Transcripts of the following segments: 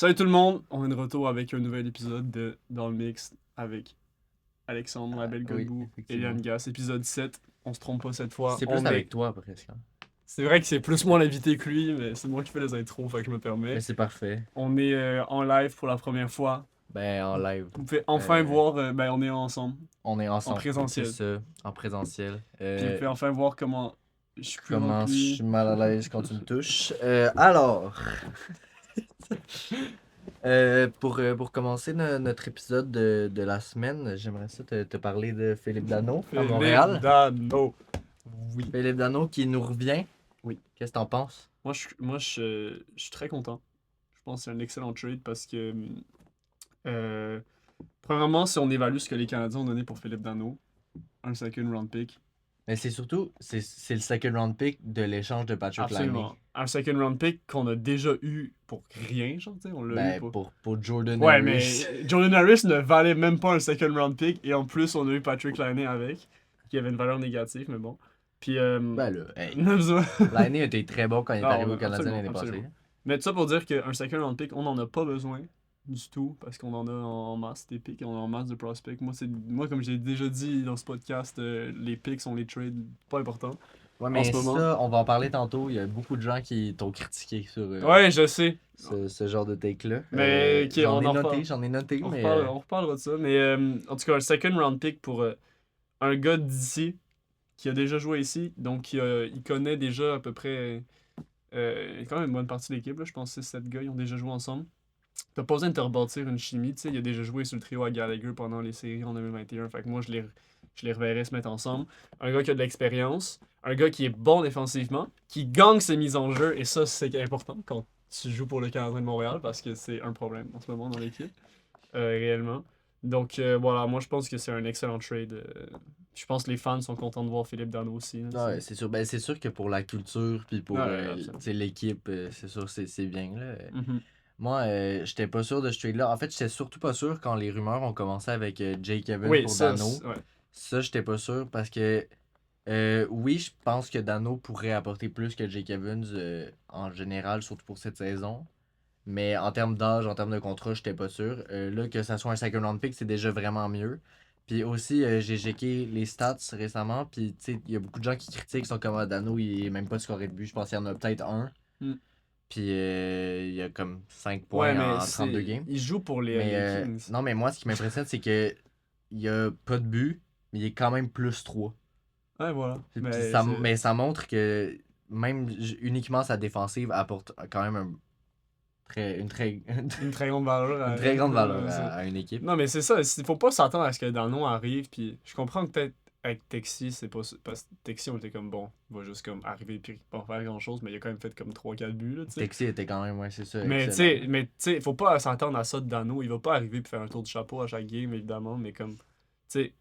Salut tout le monde, on est de retour avec un nouvel épisode de Dans le Mix avec Alexandre, la belle Oui, Godbout et effectivement. Yann Gas, épisode 7. On se trompe pas cette fois. C'est plus avec toi, presque. C'est vrai que c'est plus moi l'invité que lui, mais c'est moi qui fais les intros, fait que je me Mais permets. c'est parfait. On est en live pour la première fois. Ben, en live. Vous pouvez enfin Euh, voir, on est ensemble, on est en ensemble. C'est présentiel. ça, en présentiel. Puis vous pouvez enfin voir comment je suis plus Comment je rempli. suis mal à l'aise quand tu me touches. Alors, pour commencer notre épisode de la semaine, j'aimerais ça te parler de Philippe Dano à Philippe Montréal. Dano. Oui. Philippe Dano qui nous revient. Oui. Qu'est-ce que t'en penses? Je suis très content. Je pense que c'est un excellent trade parce que Euh, premièrement, si on évalue ce que les Canadiens ont donné pour Philippe Dano, un second round pick. Mais c'est surtout, c'est le second round pick de l'échange de Patrick Laine. Absolument. Un second round pick qu'on a déjà eu pour rien, genre, tu sais, on l'a eu Ben, pour. pour Jordan Ouais, mais Harris. Jordan Harris ne valait même pas un second round pick et en plus, on a eu Patrick Laine avec, qui avait une valeur négative, mais bon. Puis, Ben là, hey. non, ça- Laine a été très bon quand il est Ah, arrivé ouais, au Canadien absolument, l'année passée. absolument. Mais tout ça pour dire qu'un second round pick, on n'en a pas besoin du tout parce qu'on en a en masse des picks, on en a en masse de prospects. Moi comme j'ai déjà dit dans ce podcast, les picks sont les trades pas importants Ouais, en mais ce moment. ça, on va en parler tantôt. Il y a beaucoup de gens qui t'ont critiqué sur Ouais, je sais. ce genre de take-là. Mais ok, J'en on ai en noté, reparle. j'en ai noté, On, mais reparle, on reparlera de ça. Mais en tout cas, un second round pick pour un gars d'ici qui a déjà joué ici. Donc il connaît déjà à peu près quand même une bonne partie de l'équipe. Là. Je pense que 7 gars, ils ont déjà joué ensemble. T'as pas besoin de te rebâtir une chimie, tu sais, il a déjà joué sur le trio à Gallagher pendant les séries en 2021, fait que moi je les reverrais se mettre ensemble. Un gars qui a de l'expérience, un gars qui est bon défensivement, qui gagne ses mises en jeu, et ça c'est important quand tu joues pour le Canadien de Montréal, parce que c'est un problème en ce moment dans l'équipe, réellement. Donc voilà, moi je pense que c'est un excellent trade. Je pense que les fans sont contents de voir Philippe Dano aussi. Là, ouais, c'est sûr. Ben, c'est sûr que pour la culture puis pour Ouais, absolument. tu sais, l'équipe, c'est sûr, c'est bien. Là. Mhm. Moi, j'étais pas sûr de ce trade-là. En fait, j'étais surtout pas sûr quand les rumeurs ont commencé avec Jake Evans Oui, pour Dano. ouais. Ça, j'étais pas sûr parce que oui, je pense que Dano pourrait apporter plus que Jake Evans en général, surtout pour cette saison. Mais en termes d'âge, en termes de contrat, j'étais pas sûr. Là, que ça soit un second round pick, c'est déjà vraiment mieux. Puis aussi, j'ai checké les stats récemment. Puis, tu sais, il y a beaucoup de gens qui critiquent son comme Dano, il est même pas scoré de but. Je pense qu'il y en a peut-être un. Mm. Puis, il y a comme 5 Ouais, points mais en 32 games. il joue pour Mais, les Kings. non, mais moi, ce qui m'impressionne, c'est que il y a pas de but, mais il est quand même plus 3. Ouais, voilà. Puis mais ça montre que même uniquement sa défensive apporte quand même une très, Une très grande valeur. une très grande valeur Ça. à une équipe. Non, mais c'est ça. Il faut pas s'attendre à ce que Dano arrive. Puis je comprends que peut-être avec Texi, c'est pas. Parce que Texi, on était comme bon, il va juste comme arriver puis pas faire grand chose. Mais il a quand même fait comme 3-4 buts, là, tu sais. Texi était quand même, ouais, c'est ça, Mais excellent. tu sais, faut pas s'attendre à ça de Dano. Il va pas arriver puis faire un tour du chapeau à chaque game, évidemment. Mais comme, tu sais,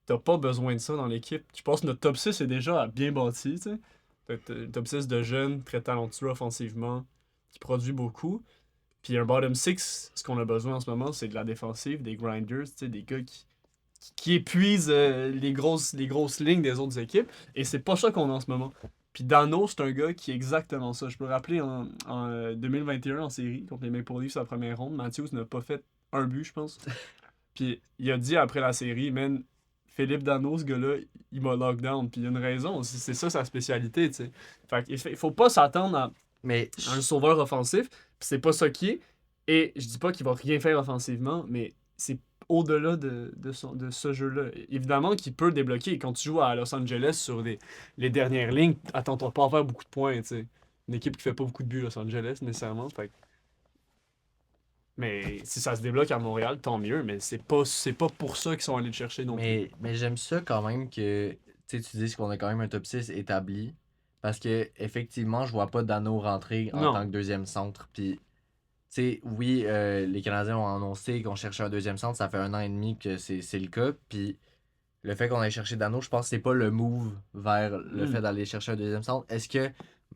t'as pas besoin de ça dans l'équipe. Je pense que notre top 6 est déjà bien bâti, tu sais. T'as un top 6 de jeunes, très talentueux offensivement, qui produit beaucoup. Puis un bottom 6, ce qu'on a besoin en ce moment, c'est de la défensive, des grinders, tu sais, des gars qui épuisent les grosses lignes des autres équipes. Et c'est pas ça qu'on a en ce moment. Puis Dano, c'est un gars qui est exactement ça. Je peux me rappeler en 2021 en série, contre les Maple Leafs, sa première ronde, Matthews n'a pas fait un but, je pense. Puis il a dit après la série, man, Philippe Dano, ce gars-là, il m'a lockdown. Puis il y a une raison, c'est ça sa spécialité, tu sais. Fait qu'il faut pas s'attendre à Mais un sauveur offensif, puis c'est pas ça qui est. Et je dis pas qu'il va rien faire offensivement, mais c'est au-delà de ce jeu-là. Évidemment qu'il peut débloquer. Quand tu joues à Los Angeles sur les dernières lignes, attends-toi pas à faire beaucoup de points, tu sais. Une équipe qui fait pas beaucoup de buts, Los Angeles, nécessairement. Mais si ça se débloque à Montréal, tant mieux, mais c'est pas pour ça qu'ils sont allés le chercher non plus. mais j'aime ça quand même que tu dises qu'on a quand même un top 6 établi. Parce que effectivement, je vois pas Dano rentrer en tant Non. que deuxième centre. Puis, tu sais, oui, les Canadiens ont annoncé qu'on cherchait un deuxième centre. Ça fait 1 an et demi que c'est le cas. Puis, le fait qu'on aille chercher Dano, je pense que c'est pas le move vers le fait Hmm. d'aller chercher un deuxième centre. Est-ce que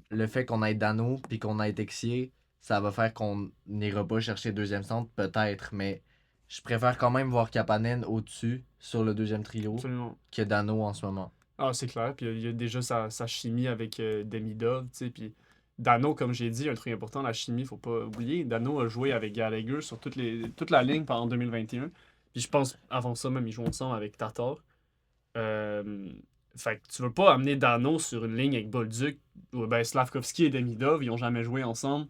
le fait qu'on ait Dano puis qu'on ait Texier, ça va faire qu'on n'ira pas chercher deuxième centre? Peut-être, mais je préfère quand même voir Kapanen au-dessus sur le deuxième trio Absolument. que Dano en ce moment. Ah, c'est clair. Puis il y a déjà sa chimie avec Demidov, tu sais. Puis Dano, comme j'ai dit, un truc important, la chimie, faut pas oublier. Dano a joué avec Gallagher sur toute la ligne pendant 2021. Puis je pense, avant ça même, ils jouent ensemble avec Tatar. Euh, Fait que tu veux pas amener Dano sur une ligne avec Bolduc, ou ben Slavkovski et Demidov, ils ont jamais joué ensemble,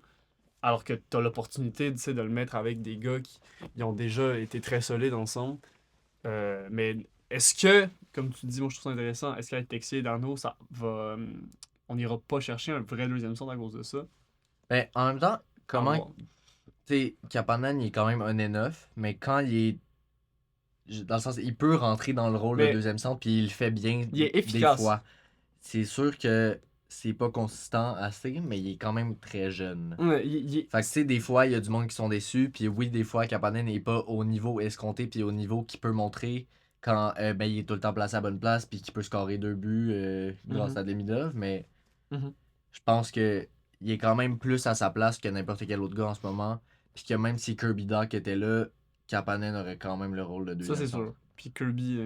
alors que t'as l'opportunité, tu sais, de le mettre avec des gars qui ils ont déjà été très solides ensemble. Mais est-ce que, comme tu dis, moi je trouve ça intéressant, est-ce qu'avec Texier et Dano, ça va. On n'ira pas chercher un vrai deuxième centre à cause de ça? Ben, en même temps, À comment. voir. Tu sais, Kapanen, il est quand même on and off, mais quand il est. Dans le sens, il peut rentrer dans le rôle de Mais deuxième centre, puis il le fait bien il est des efficace. fois. C'est sûr que c'est pas consistant assez, mais il est quand même très jeune. Ouais, Fait que tu sais, des fois, il y a du monde qui sont déçus, puis oui, des fois, Kapanen n'est pas au niveau escompté, puis au niveau qu'il peut montrer quand ben, il est tout le temps placé à la bonne place, puis qu'il peut scorer 2 buts grâce Mhm. à Demidov, mais Mhm. je pense que il est quand même plus à sa place que n'importe quel autre gars en ce moment, puis que même si Kirby Doc était là, Kapanen aurait quand même le rôle de Ça, deuxième c'est centre. sûr. Puis Kirby,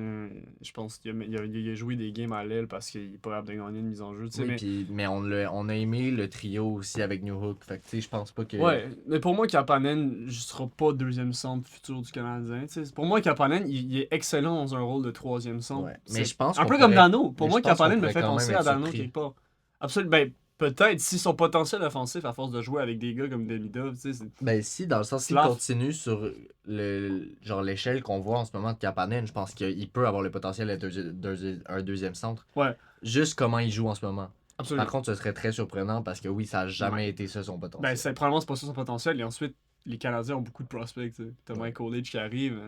je pense qu'il a joué des games à l'aile parce qu'il est pas capable de gagner une mise en jeu. Tu sais, Oui, puis mais on a aimé le trio aussi avec New Hook, fait que tu sais, je pense pas que... ouais, mais pour moi, Kapanen ne sera pas deuxième centre futur du Canadien. Tu sais. Pour moi, Kapanen, il est excellent dans un rôle de troisième centre. Ouais, mais je pense Un qu'on peu comme pourrait... Dano. Pour Mais je moi, pense qu'on Kapanen me pourrait fait quand même penser être à Dano surpris. quelque part. Absolument. Ben, peut-être si son potentiel offensif, à force de jouer avec des gars comme Demidov, tu sais, c'est Ben si, dans le sens s'il Slav. continue sur genre l'échelle qu'on voit en ce moment de Kapanen, je pense qu'il peut avoir le potentiel d'être un deuxième centre. Ouais, Juste comment il joue en ce moment. Par absolument. contre, ce serait très surprenant parce que oui, ça a jamais Ouais. été ça son Ben, potentiel. probablement, c'est pas ça son potentiel. Et ensuite, les Canadiens ont beaucoup de prospects. Tu sais. T'as Ouais. Michael Leach qui arrive.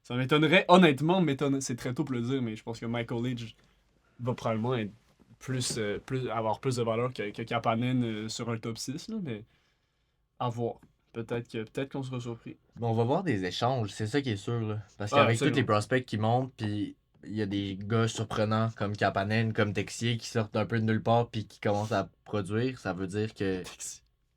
Ça m'étonnerait, honnêtement, c'est très tôt pour le dire, mais je pense que Michael Leach va probablement être avoir plus de valeur que Kapanen sur un top 6. Là, mais à voir. Peut-être qu'on sera surpris. Mais on va voir des échanges, c'est ça qui est sûr. Là. Parce Ah, qu'avec tous les absolument. prospects qui montent, puis il y a des gars surprenants comme Kapanen, comme Texier qui sortent un peu de nulle part puis qui commencent à produire, ça veut dire que.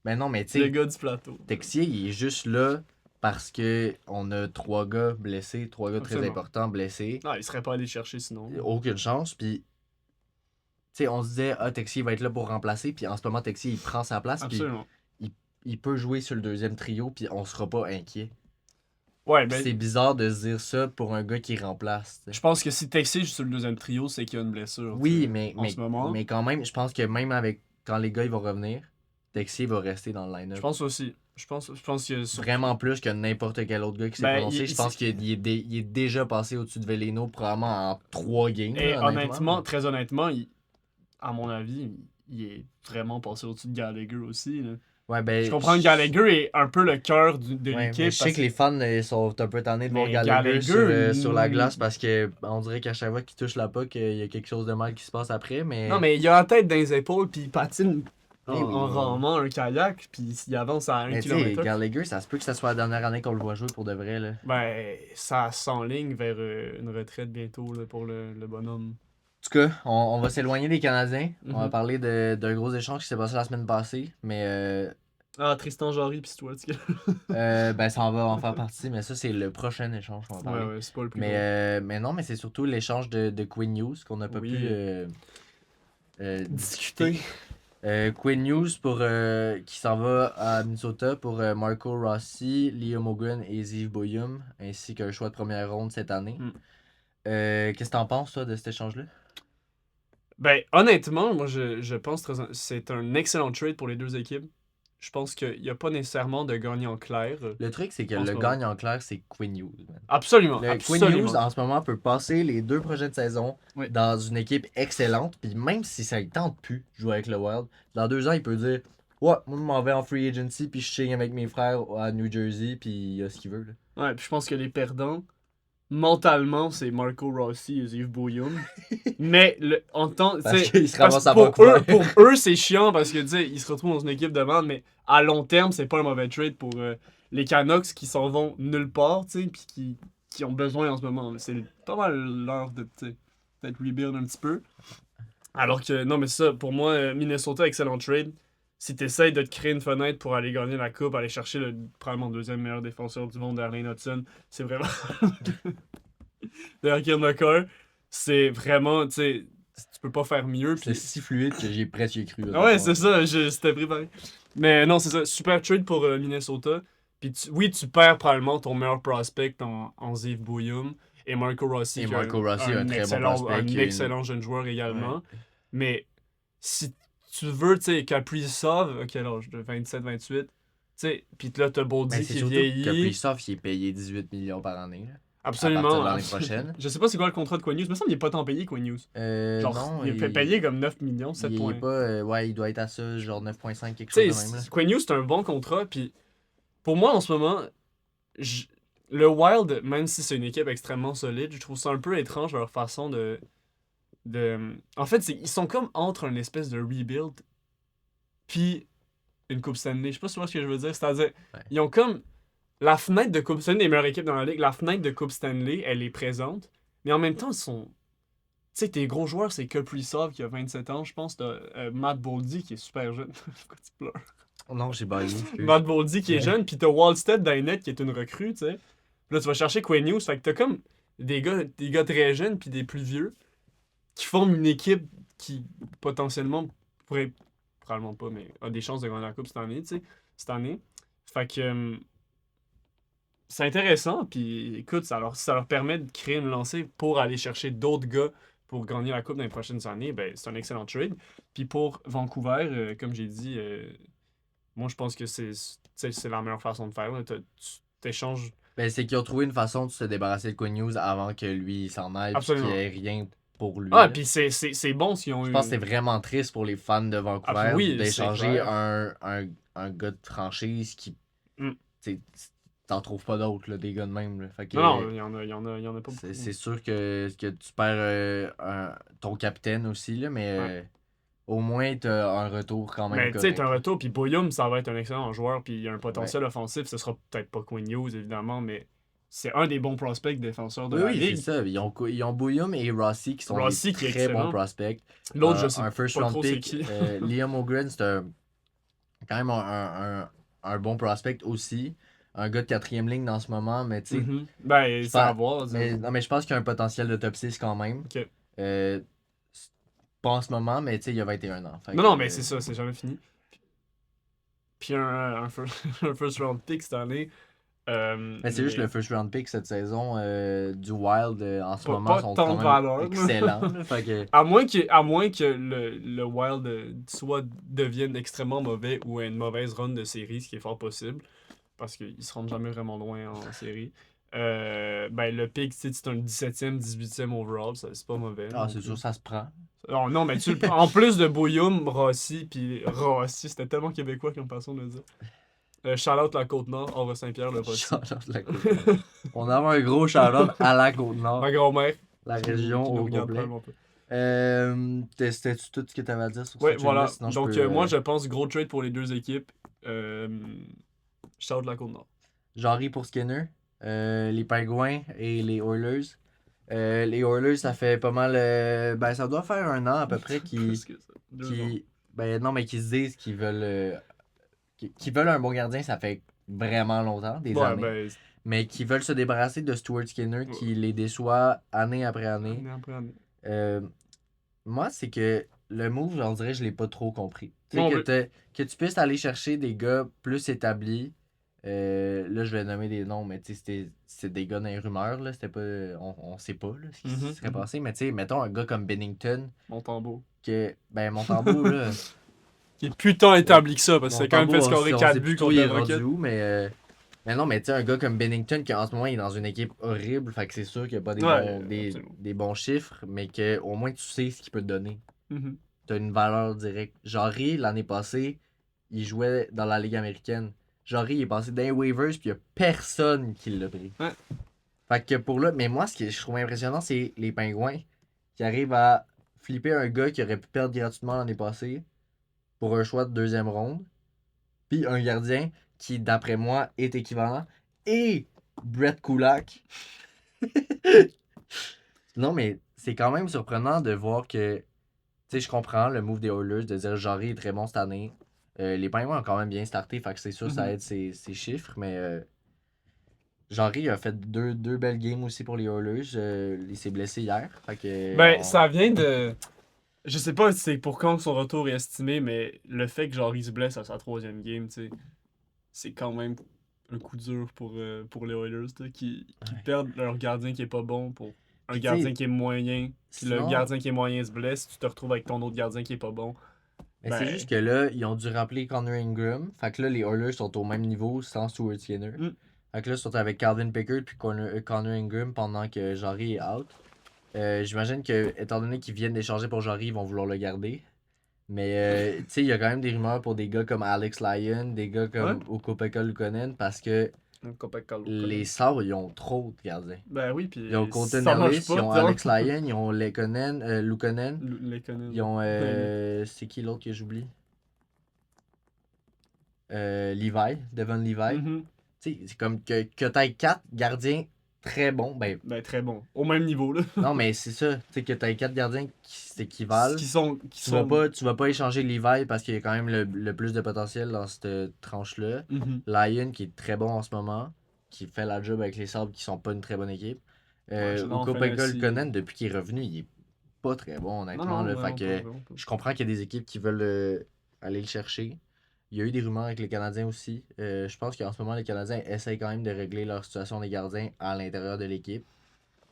Ben non, mais tu Le sais, gars du plateau. Texier, il est juste là parce que on a 3 gars blessés, 3 gars très Absolument. importants blessés. Ah, il serait pas allé le chercher sinon. Aucune chance. Puis, tu sais, on se disait, ah, Texier va être là pour remplacer. Puis en ce moment, Texier, il prend sa place. Puis Absolument. il peut jouer sur le deuxième trio. Puis on sera pas inquiet. Ouais, Puis ben, c'est bizarre de se dire ça pour un gars qui remplace. Tu sais. je pense que si Texier joue sur le deuxième trio, c'est qu'il y a une blessure. Oui, Tu sais, en ce moment. mais quand même, je pense que même avec quand les gars ils vont revenir, Texier va rester dans le Je line-up. pense aussi. Je pense que Vraiment plus que n'importe quel autre gars qui s'est Ben, prononcé. Je pense qu'il est déjà passé au-dessus de Veleno, probablement en 3 games. et Là, honnêtement. très honnêtement, à mon avis, il est vraiment passé au-dessus de Gallagher aussi. Là. Ouais, ben. Je comprends que Gallagher est un peu le cœur de Ouais, mais l'équipe. je sais que les fans sont un peu tannés de voir Mais Gallagher Gallagher, sur la glace parce que on dirait qu'à chaque fois qu'il touche la puck, il y a quelque chose de mal qui se passe après, Non, mais. mais il a la tête dans les épaules, puis il patine Eh oui, en mais- ramant un kayak, puis il avance à 1 Mais tu sais, km/h. Gallagher, ça se peut que ça soit la dernière année qu'on le voit jouer pour de vrai, là. Ben, ça s'enligne vers une retraite bientôt là, pour le bonhomme. En tout cas, on va s'éloigner des Canadiens. On va Mhm. parler d'un gros échange qui s'est passé la semaine passée. Mais Ah, Tristan Jarry, puis Stuartski. ben ça en va en faire partie. Mais ça, c'est le prochain échange qu'on va Ouais, parler. ouais, c'est pas le plus gros. Mais non, mais c'est surtout l'échange de Quinn News qu'on n'a pas Oui. pu Discuter. Quinn News qui s'en va à Minnesota pour Marco Rossi, Liam Hogan et Ziv Boyum, ainsi qu'un choix de première ronde cette année. Mm. Qu'est-ce que t'en penses, toi, de cet échange-là? Ben, honnêtement, moi, je pense que c'est un excellent trade pour les deux équipes. Je pense qu'il n'y a pas nécessairement de gagnant clair. Le truc, c'est que En ce le moment. gagne en clair, c'est Quinn News. Man. Absolument, Le Quinn absolument. News, en ce moment, peut passer les 2 prochaines saisons Oui. dans une équipe excellente. Puis même si ça ne tente plus de jouer avec le Wild, dans 2 ans, il peut dire ouais, moi, je m'en vais en free agency, puis je signe avec mes frères à New Jersey, puis il a ce qu'il veut. Là. Ouais, puis je pense que les perdants, mentalement, c'est Marco Rossi et Yves Bouillon. Mais en temps, Parce tu sais, qu'il se ramasse à pour Vancouver. pour eux, c'est chiant parce que tu sais, ils se retrouvent dans une équipe de merde, mais à long terme, c'est pas un mauvais trade pour les Canucks qui s'en vont nulle part, tu sais, puis qui ont besoin en ce moment. C'est pas mal l'heure de peut-être rebuild un petit peu. Alors que non, mais ça, pour moi, Minnesota, excellent trade. Si tu essaies de te créer une fenêtre pour aller gagner la coupe, aller chercher le probablement deuxième meilleur défenseur du monde, Erling Hudson, c'est vraiment. Derrick McCarr, c'est vraiment, tu sais, tu peux pas faire mieux. C'est Puis... si fluide que j'ai presque cru. Ah ouais, c'est ça, c'était préparé. Mais non, c'est ça, super trade pour Minnesota. Puis oui, tu perds probablement ton meilleur prospect en Ziv Bouyoum et Marco Rossi, Et qui Marco Rossi, un très bon prospect. un excellent jeune joueur également. Ouais. Mais si tu veux, tu sais, Kaprizov, à quel âge, de 27-28, tu sais, puis là, t'as Boldy C'est qui surtout vieillit. que Kaprizov, il est payé 18 millions par année. Là, Absolument. à partir de l'année prochaine. Je sais pas c'est quoi le contrat de Quinn Hughes, mais ça me semble qu'il est pas tant payé, Quinn Hughes. Genre, Non, il est payé comme 9 millions, 7 il points. est pas. Ouais, il doit être à ça, genre 9,5, quelque Tu chose de même. Là. sais, Quinn Hughes, c'est un bon contrat, puis pour moi, en ce moment, j- le Wild, même si c'est une équipe extrêmement solide, je trouve ça un peu étrange leur façon de... En fait, ils sont comme entre une espèce de rebuild puis une Coupe Stanley. Je sais pas si tu vois ce que je veux dire. C'est-à-dire, Ouais. ils ont comme... La fenêtre de Coupe Stanley, les meilleures équipes dans la ligue, la fenêtre de Coupe Stanley, elle est présente, mais en même temps, ils sont... Tu sais, tes gros joueurs, c'est Kaprizov qui a 27 ans, je pense. T'as Matt Boldy qui est super jeune. Pourquoi tu pleures? Non, j'ai baillé. Matt Boldy qui est jeune, puis t'as Wallstead dans les nets qui est une recrue, tu sais. Puis là, tu vas chercher Quinn Hughes, fait que t'as comme des gars très jeunes puis des plus vieux qui forment une équipe qui potentiellement pourrait, probablement pas, mais a des chances de gagner la coupe cette année, tu sais, cette année. Fait que c'est intéressant, puis écoute, ça leur permet de créer une lancée pour aller chercher d'autres gars pour gagner la coupe dans les prochaines années. Ben, c'est un excellent trade. Puis pour Vancouver, comme j'ai dit, moi je pense que c'est la meilleure façon de faire. Là. Tu t'échanges. Ben, c'est qu'ils ont trouvé une façon de se débarrasser de Quinn Hughes avant que lui il s'en aille, puis Absolument. qu'il n'y ait rien pour lui. Ah, là. puis c'est bon s'ils ont Je eu. pense que c'est vraiment triste pour les fans de Vancouver Ah, oui, d'échanger c'est un gars de franchise qui. Mm. Tu t'en trouves pas d'autres, là, des gars de même. Là. Fait que, Non, il y en a pas beaucoup. c'est sûr que tu perds ton capitaine aussi, là, mais au moins t'as un retour quand même Mais tu sais, correct. t'as un retour, puis Boyum, ça va être un excellent joueur, puis il a un potentiel offensif. Ce sera peut-être pas Quinn Hughes, évidemment, mais c'est un des bons prospects défenseurs de Oui, la oui, c'est ligue. ça. Ils ont Bouillum et Rossi qui sont Rossi des qui est très bons excellent. prospects. L'autre, je sais Un first pas round trop c'est pick. qui. Liam O'Gren, c'est quand même un bon prospect aussi. Un gars de quatrième ligne dans ce moment, mais tu sais. Mhm. Ben, je ça pense- à voir. Non, mais je pense qu'il y a un potentiel de top 6 quand même. Ok. Euh, pas en ce moment, mais tu sais, il a 21 ans. Fait Non, que, non, mais c'est ça, c'est jamais fini. Puis un first round pick cette année. Mais c'est juste le first round pick cette saison du Wild en ce Pas moment sont tant quand de même valeur, là. excellents. là. Fait que, À moins que le Wild soit devienne extrêmement mauvais ou ait une mauvaise run de série, ce qui est fort possible, parce qu'ils se rendent jamais vraiment loin en série. Ben le pick, c'est un 17e, 18e overall, c'est pas mauvais. ah, non c'est plus. sûr, ça se prend. Oh, non, mais tu le prends. En plus de Bouillum, Rossi, puis Rossi, c'était tellement québécois comme façon de le dire. Shout-out la Côte-Nord, Henri Saint-Pierre, le Rossi. Shout-out la Côte-Nord. On a un gros shout-out à la Côte-Nord, Ma grand-mère. la région qui nous au regarde complet. probablement pas. C'était-tu tout ce que tu avais à dire sur Ouais, ce voilà. trade-là? Sinon, Donc, je peux, moi, je pense gros trade pour les deux équipes. Shout-out la Côte-Nord. Jarry pour Skinner, les Pingouins et les Oilers. Les Oilers, ça fait pas mal. Ben, ça doit faire un an à peu près Plus que ça. 2 ans. ben non, mais qui se disent qu'ils veulent. Qu'ils veulent un bon gardien, ça fait vraiment longtemps, des Ouais, années. ben, Mais qui veulent se débarrasser de Stuart Skinner, qui les déçoit année après année. année après année. Moi, c'est que le move, on dirait, je l'ai pas trop compris. Tu Non, sais, que tu puisses aller chercher des gars plus établis. Là, je vais nommer des noms, mais tu sais, c'est des gars dans les rumeurs. Là, c'était pas, on sait pas là, ce qui se serait passé. Mais tu sais, mettons un gars comme Bennington. Montembeau. Ben, Montembeau, là. Qui est plus tant établi que ça, parce que c'est quand même fait Montembeau, scorer on 4 sait buts plus trop contre il est les Rockets. rendu où, mais non, mais tu sais, un gars comme Bennington qui en ce moment il est dans une équipe horrible, fait que c'est sûr qu'il n'y a pas des bons chiffres, mais qu'au moins tu sais ce qu'il peut te donner. Mhm. Tu as une valeur directe. Jarry, l'année passée, il jouait dans la Ligue américaine. Jarry, il est passé dans les waivers, puis il n'y a personne qui l'a pris. Ouais. Fait que pour là, mais moi, ce que je trouve impressionnant, c'est les Pingouins qui arrivent à flipper un gars qui aurait pu perdre gratuitement l'année passée pour un choix de deuxième ronde, puis un gardien qui, d'après moi, est équivalent, et Brett Kulak. Non, mais c'est quand même surprenant de voir que, tu sais, je comprends le move des Oilers de dire Jarry est très bon cette année. Les Penguins ont quand même bien starté, fait que c'est sûr ça aide ses chiffres, mais Jarry a fait deux belles games aussi pour les Oilers. Il s'est blessé hier, fait que... Ben, ça vient de... Je sais pas si c'est pour quand son retour est estimé, mais le fait que genre il se blesse à sa 3e game, tu sais, c'est quand même un coup dur pour les Oilers, là, qui Ouais. perdent leur gardien qui est pas bon pour un Puis tu gardien sais, qui est moyen. Puis le sinon, gardien qui est moyen se blesse, tu te retrouves avec ton autre gardien qui est pas bon. mais c'est Ben, juste que là, ils ont dû rappeler Connor Ingram. Fait que là, les Oilers sont au même niveau sans Stuart Skinner. hmm, Fait que là, ils sont avec Calvin Pickard puis Connor Ingram pendant que Jarry est out. J'imagine que, étant donné qu'ils viennent d'échanger pour Jarry, ils vont vouloir le garder. Mais, tu sais, il y a quand même des rumeurs pour des gars comme Alex Lyon, des gars ouais. comme Ukko-Pekka Luukkonen, parce que Un Kopeck Kalou, les Sabres, ils ont trop de gardiens. ben oui, Ils ont puis Colton ça marche Ellis, pas, ils ont disons. Alex Lyon, ils ont Luukkonen, Les connaît, ils ont... ben, c'est qui l'autre que j'oublie? Levi, Devon Levi. mhm. Tu sais, c'est comme que t'aies 4 gardiens très bons. Ben, Ben très bon. Au même niveau, là. non, mais c'est ça. Tu sais, que t'aies 4 gardiens qui s'équivalent. Qui sont. Qui Tu vas sont... pas, tu vas pas échanger Levi parce qu'il y a quand même le plus de potentiel dans cette tranche-là. Mhm. Lion qui est très bon en ce moment, qui fait la job avec les Sabres qui sont pas une très bonne équipe. Ouais, Jonathan Ukko-Pekka Fantasy. Luukkonen, depuis qu'il est revenu, il est pas très bon, Non, honnêtement. non, Là. Fait vraiment pas, que vraiment pas. je comprends qu'il y a des équipes qui veulent aller le chercher. Il y a eu des rumeurs avec les Canadiens aussi. Je pense qu'en ce moment, les Canadiens essayent quand même de régler leur situation des gardiens à l'intérieur de l'équipe.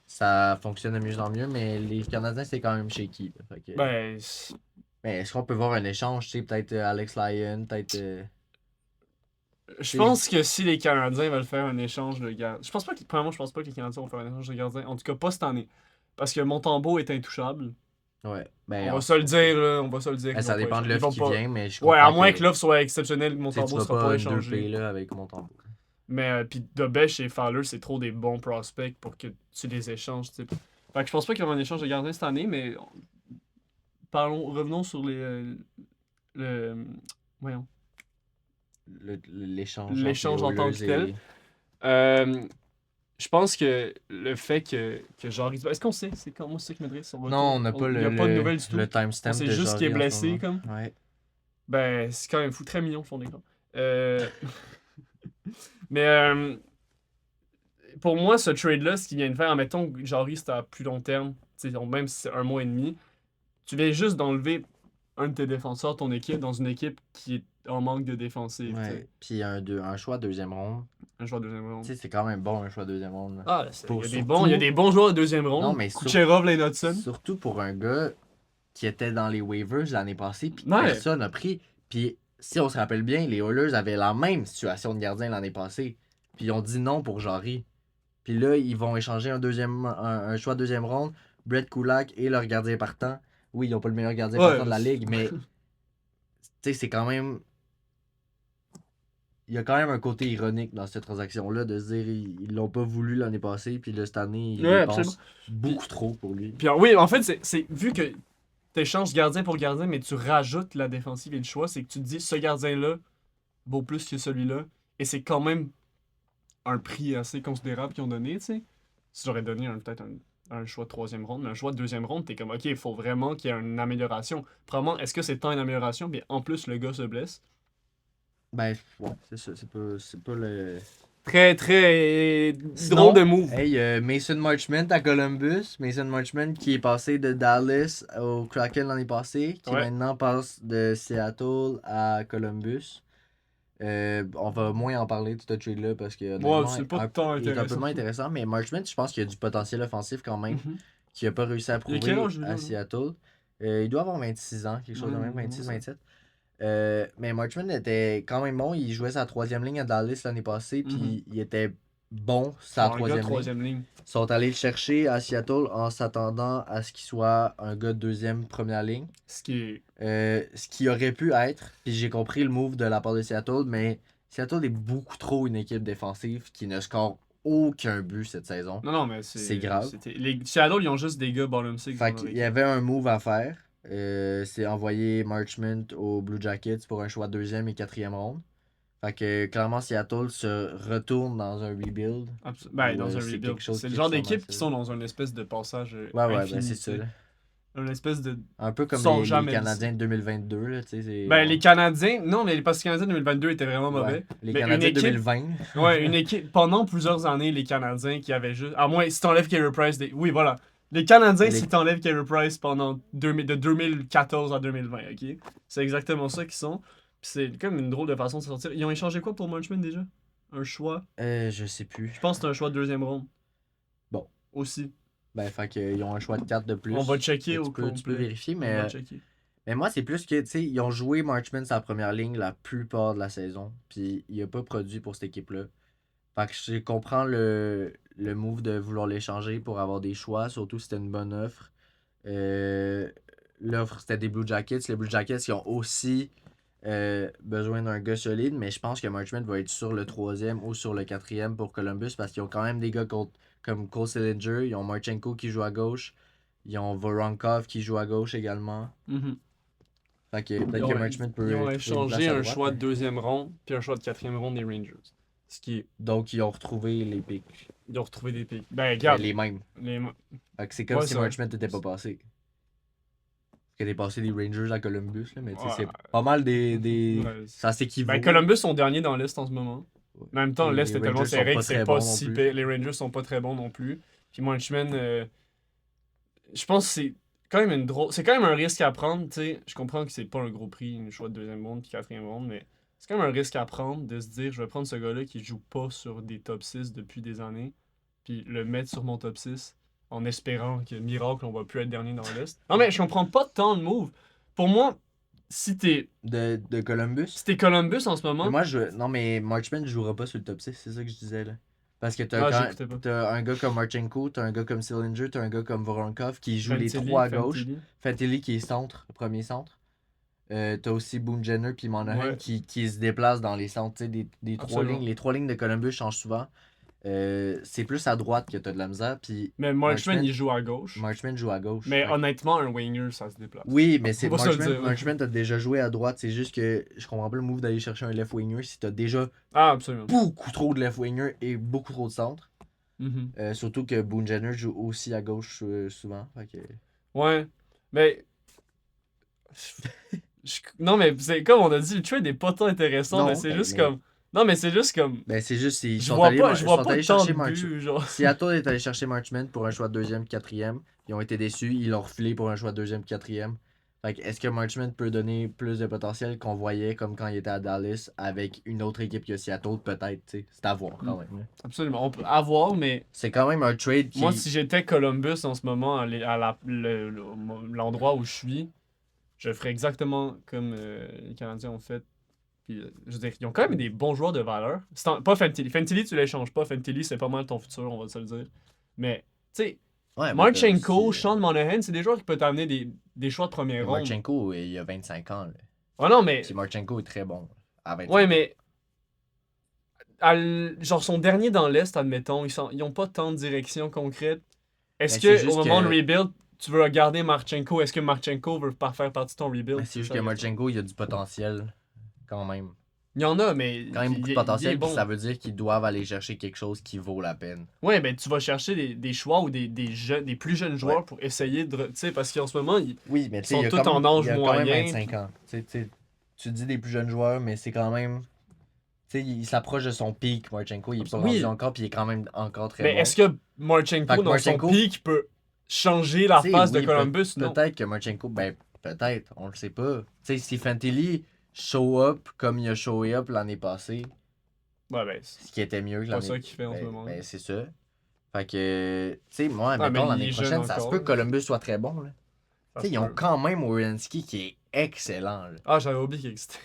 Ça fonctionne de mieux en mieux, mais les Canadiens, c'est quand même shaky. Là. Fait que... Ben, Mais est-ce qu'on peut voir un échange, tu sais, peut-être Alex Lyon, peut-être... je tu sais, pense que si les Canadiens veulent faire un échange de gardiens. Premièrement, je pense pas que les Canadiens vont faire un échange de gardiens. En tout cas, pas cette année. Parce que Montembeau est intouchable. ouais, ben, On va se le dire, là. On va se le dire. ben, Ils ça vont pas dépend de échanger. Ils l'offre vont qui pas. vient, mais je Ouais, à comprends moins que que l'offre soit exceptionnelle, tu sais, tu Montembeau vas sera pas pas un 2P échangé. là, avec Montembeau. Mais, puis Dobèche et Fowler, c'est trop des bons prospects pour que tu les échanges, tu sais. Fait que je pense pas qu'il y aura un échange de gardiens cette année, mais revenons sur le, voyons, L'échange entre les l'échange en tant que Oilers tel. et... Euh, je pense que le fait que Jarry... Est-ce qu'on sait? C'est quand moi c'est ça qui m'intéresse son retour. Non, on n'a pas Il n'y a pas de nouvelles du tout. le On timestamp sait de juste qu'il est Jarry en ce blessé, moment. comme. Ouais. Ben, c'est quand même fou. Très mignon, son écran. Mais pour moi, ce trade-là, ce qu'il vient de faire, admettons que Jarry, c'était à plus long terme, même si c'est 1 mois et demi, tu viens juste d'enlever un de tes défenseurs, ton équipe, dans une équipe qui est en manque de défensive. tu sais. Ouais. Puis un choix deuxième ronde. Un joueur de deuxième ronde. Tu sais, c'est quand même bon un choix deuxième ronde. Là. Ah, Pour il y a des bons joueurs de deuxième ronde. Non, mais Kucherov, Lane Hudson. surtout pour un gars qui était dans les waivers l'année passée, puis Ouais. personne n'a pris. Puis si on se rappelle bien, les Oilers avaient la même situation de gardien l'année passée. Puis ils ont dit non pour Jarry. Puis là, ils vont échanger un choix deuxième ronde, Brett Kulak et leur gardien partant. Oui, ils n'ont pas le meilleur gardien Ouais, partant de la ligue, mais tu sais, c'est quand même. Il y a quand même un côté ironique dans cette transaction-là de se dire ils l'ont pas voulu l'année passée, puis là, cette année, ils Ouais, dépensent absolument. beaucoup trop pour lui. Puis oui, en fait, c'est vu que tu échanges gardien pour gardien, mais tu rajoutes la défensive et le choix, c'est que tu te dis ce gardien-là vaut plus que celui-là. Et c'est quand même un prix assez considérable qu'ils ont donné, tu sais. Si j'aurais donné peut-être un choix de 3e ronde, mais un choix de 2e ronde, t'es comme, ok, il faut vraiment qu'il y ait une amélioration. Probablement, est-ce que c'est tant une amélioration? Bien, en plus, le gars se blesse. Ben, ouais, c'est ça. C'est pas le. Très, très Sinon, drôle de move. Hey, Mason Marchment à Columbus. Mason Marchment qui est passé de Dallas au Kraken l'année passée, qui Ouais. maintenant passe de Seattle à Columbus. On va moins en parler de ce trade-là parce que honnêtement, c'est pas tant il est un peu intéressant. moins intéressant. Mais Marchment, je pense qu'il y a du potentiel offensif quand même, Mhm. qu'il n'a pas réussi à Il a prouver quel âge, lui, à là? Seattle. Il doit avoir 26 ans, quelque chose de même, Ouais, 26-27. Mais Marchment était quand même bon. Il jouait sa 3e ligne à Dallas l'année passée, puis il était bon sa Un gars de 3e ligne. 3e ligne. Ils sont allés le chercher à Seattle en s'attendant à ce qu'il soit un gars de 2e première ligne. Ce qui est. Ce qui aurait pu être, puis j'ai compris le move de la part de Seattle, mais Seattle est beaucoup trop une équipe défensive qui ne score aucun but cette saison. Non, mais C'est grave. Les Seattle, ils ont juste des gars bottom six. Fait qu'il y avait un move à faire. C'est envoyer Marchment aux Blue Jackets pour un choix de 2e et 4e ronde. Fait que clairement, Seattle se retourne dans un rebuild. Ben, Ou, dans un c'est rebuild. quelque chose C'est le qui genre ressemble à d'équipe ça. qui sont dans une espèce de passage Ouais, infini, ben c'est tu ça. sais. Là. Une espèce de... Un peu comme Sont les jamais Canadiens de 2022. Là, tu sais, c'est- Ben, les Canadiens... Non, mais parce que les Canadiens de 2022 étaient vraiment mauvais. Ouais. Les Mais Canadiens une de équipe- 2020. Ouais, une équipe... Pendant plusieurs années, les Canadiens qui avaient juste... À moins, si t'enlèves Carey Price... Oui, voilà. Les Canadiens, Les- si t'enlèves Carey Price pendant de 2014 à 2020, ok? C'est exactement ça qu'ils sont. Puis c'est comme une drôle de façon de sortir. Ils ont échangé quoi pour Munchman déjà? Un choix? Je sais plus. Je pense que c'est un choix de deuxième ronde. Bon. Aussi. Ben, fait qu'ils ont un choix de 4 de plus. On va checker au Tu peux complet. vérifier, On va mais checker. moi, c'est plus que, tu sais, ils ont joué Marchman sa première ligne la plupart de la saison. Puis il a pas produit pour cette équipe-là. Fait que je comprends le move de vouloir l'échanger pour avoir des choix, surtout si c'était une bonne offre. L'offre, c'était des Blue Jackets. Les Blue Jackets, ils ont aussi besoin d'un gars solide, mais je pense que Marchman va être sur le 3e ou sur le 4e pour Columbus parce qu'ils ont quand même des gars comme Cole Sillinger. Ils ont Marchenko qui joue à gauche. Ils ont Voronkov qui joue à gauche également. Mhm. Fait que peut-être que Marchman peut Ils ont trouver une échangé place à un droite, choix mais- de deuxième ronde puis un choix de quatrième ronde des Rangers. Ce qui est. Donc, ils ont retrouvé les pics. Ils ont retrouvé des pics. Ben, Ben, regarde. les mêmes. Les... Fait que c'est comme Ouais, si c'est Marchman t'était pas passé. Parce que t'es passé des Rangers à Columbus, là, mais tu sais, Ouais. c'est pas mal des... Ouais, Ça s'équivaut. Ben, Columbus sont derniers dans l'Est en ce moment. Ouais. Mais en même temps, Et l'Est les est tellement Rangers sont serré pas que c'est très pas bons non si plus. pire. Les Rangers sont pas très bons non plus. Puis Munchman, je pense que c'est quand même une drôle. C'est quand même un risque à prendre, tu sais. Je comprends que c'est pas un gros prix, un choix de deuxième ronde puis quatrième ronde, mais c'est quand même un risque à prendre de se dire je vais prendre ce gars-là qui joue pas sur des top 6 depuis des années, puis le mettre sur mon top 6 en espérant que miracle on va plus être dernier dans l'Est. Non mais je comprends pas tant de move. Pour moi, si t'es De Columbus. Columbus en ce Mais moment, moi, non, mais Marchman jouera pas sur le top 6, c'est ça que je disais, là. Parce que j'écoutais pas. t'as un gars comme Marchenko, t'as un gars comme Sillinger, t'as un gars comme Voronkov qui joue les Fantilli, trois à gauche. Fantilli. Fantilli qui est centre, premier centre. T'as aussi Boone Jenner puis Monahan Ouais. qui se déplacent dans les centres. Tu sais, des trois Absolument. lignes. Les trois lignes de Columbus changent souvent. C'est plus à droite que t'as de la misère. Puis Mais Marchman, il joue à gauche. Marchman joue à gauche. Mais Fait que- honnêtement, un winger, ça se déplace. Oui, mais c'est On va se le Marchman, dire. Marchman t'as déjà joué à droite. C'est juste que je comprends pas le move d'aller chercher un left winger si t'as déjà Ah, absolument. beaucoup trop de left winger et beaucoup trop de centre. Mhm. Surtout que Boone Jenner joue aussi à gauche souvent. Fait que... Ouais. Mais. Non, mais c'est comme on a dit, le trade est pas tant intéressant, Non, mais c'est ben, juste mais- comme. Non, mais c'est juste comme. Ben, c'est juste, ils Je sont vois allés, pas, ils je vois sont pas allés tant chercher de Marchman. buts, genre. Seattle est allé chercher Marchman pour un choix de deuxième, quatrième. Ils ont été déçus. Ils l'ont refilé pour un choix de deuxième, quatrième. Fait que est-ce que Marchman peut donner plus de potentiel qu'on voyait comme quand il était à Dallas avec une autre équipe que Seattle? Peut-être, tu sais. C'est à voir quand même. là. Absolument. On peut avoir, mais. C'est quand même un trade qui. Moi, si j'étais Columbus en ce moment, l'endroit où je suis, je ferais exactement comme les Canadiens ont fait. Puis, je veux dire, ils ont quand même des bons joueurs de valeur. Pas Fantilli. Fantilli, tu l'échanges pas. Fantilli, c'est pas mal ton futur, on va se le dire. Mais, tu sais, Ouais, mais Marchenko, aussi, Sean Monahan, c'est des joueurs qui peuvent t'amener des choix de première ronde. Marchenko, il a 25 ans. Là. Ah non, mais. Puis Marchenko est très bon. À 25 Ouais, ans. mais. Genre, son dernier dans l'Est, admettons, ils ont pas tant de direction concrète. Est-ce Ben, c'est que juste au moment que- de rebuild, tu veux garder Marchenko? Est-ce que Marchenko veut pas faire partie de ton rebuild? Mais c'est juste que Marchenko, il a du potentiel. Quand même. Il y en a, mais. Quand même beaucoup de il potentiel. est Puis bon. ça veut dire qu'ils doivent aller chercher quelque chose qui vaut la peine. Ouais, ben tu vas chercher des choix ou des plus jeunes joueurs Ouais. pour essayer de. Tu sais, parce qu'en ce moment, Oui, mais tu sais, Ils il y a sont tous quand même, en âge il y a quand même moyen, 25 ans. Tu sais, tu dis des plus jeunes joueurs, mais c'est quand même. Tu sais, il s'approche de son pic, Marchenko. Il est pas Oui. rendu encore, puis il est quand même encore très mais bon. est-ce que Marchenko, Fait que dans Marchenko- son pic, peut changer la Tu sais, face oui, de Columbus? Non. Peut-être que Marchenko, ben peut-être, on le sait pas. Tu sais, si Fantilli show up comme il a show up l'année passée, Ouais, ben. C'est ce qui était mieux que pas l'année ça qu'il fait en ce ben, moment. ben, c'est ça. Fait que, tu sais, moi, mais mettons, il l'année est jeune prochaine, ça se encore, peut là. que Columbus soit très bon. Là. Ça Tu sais, se ils ont peut. quand même Werenski qui est excellent. Là. Ah, j'avais oublié qu'il existait.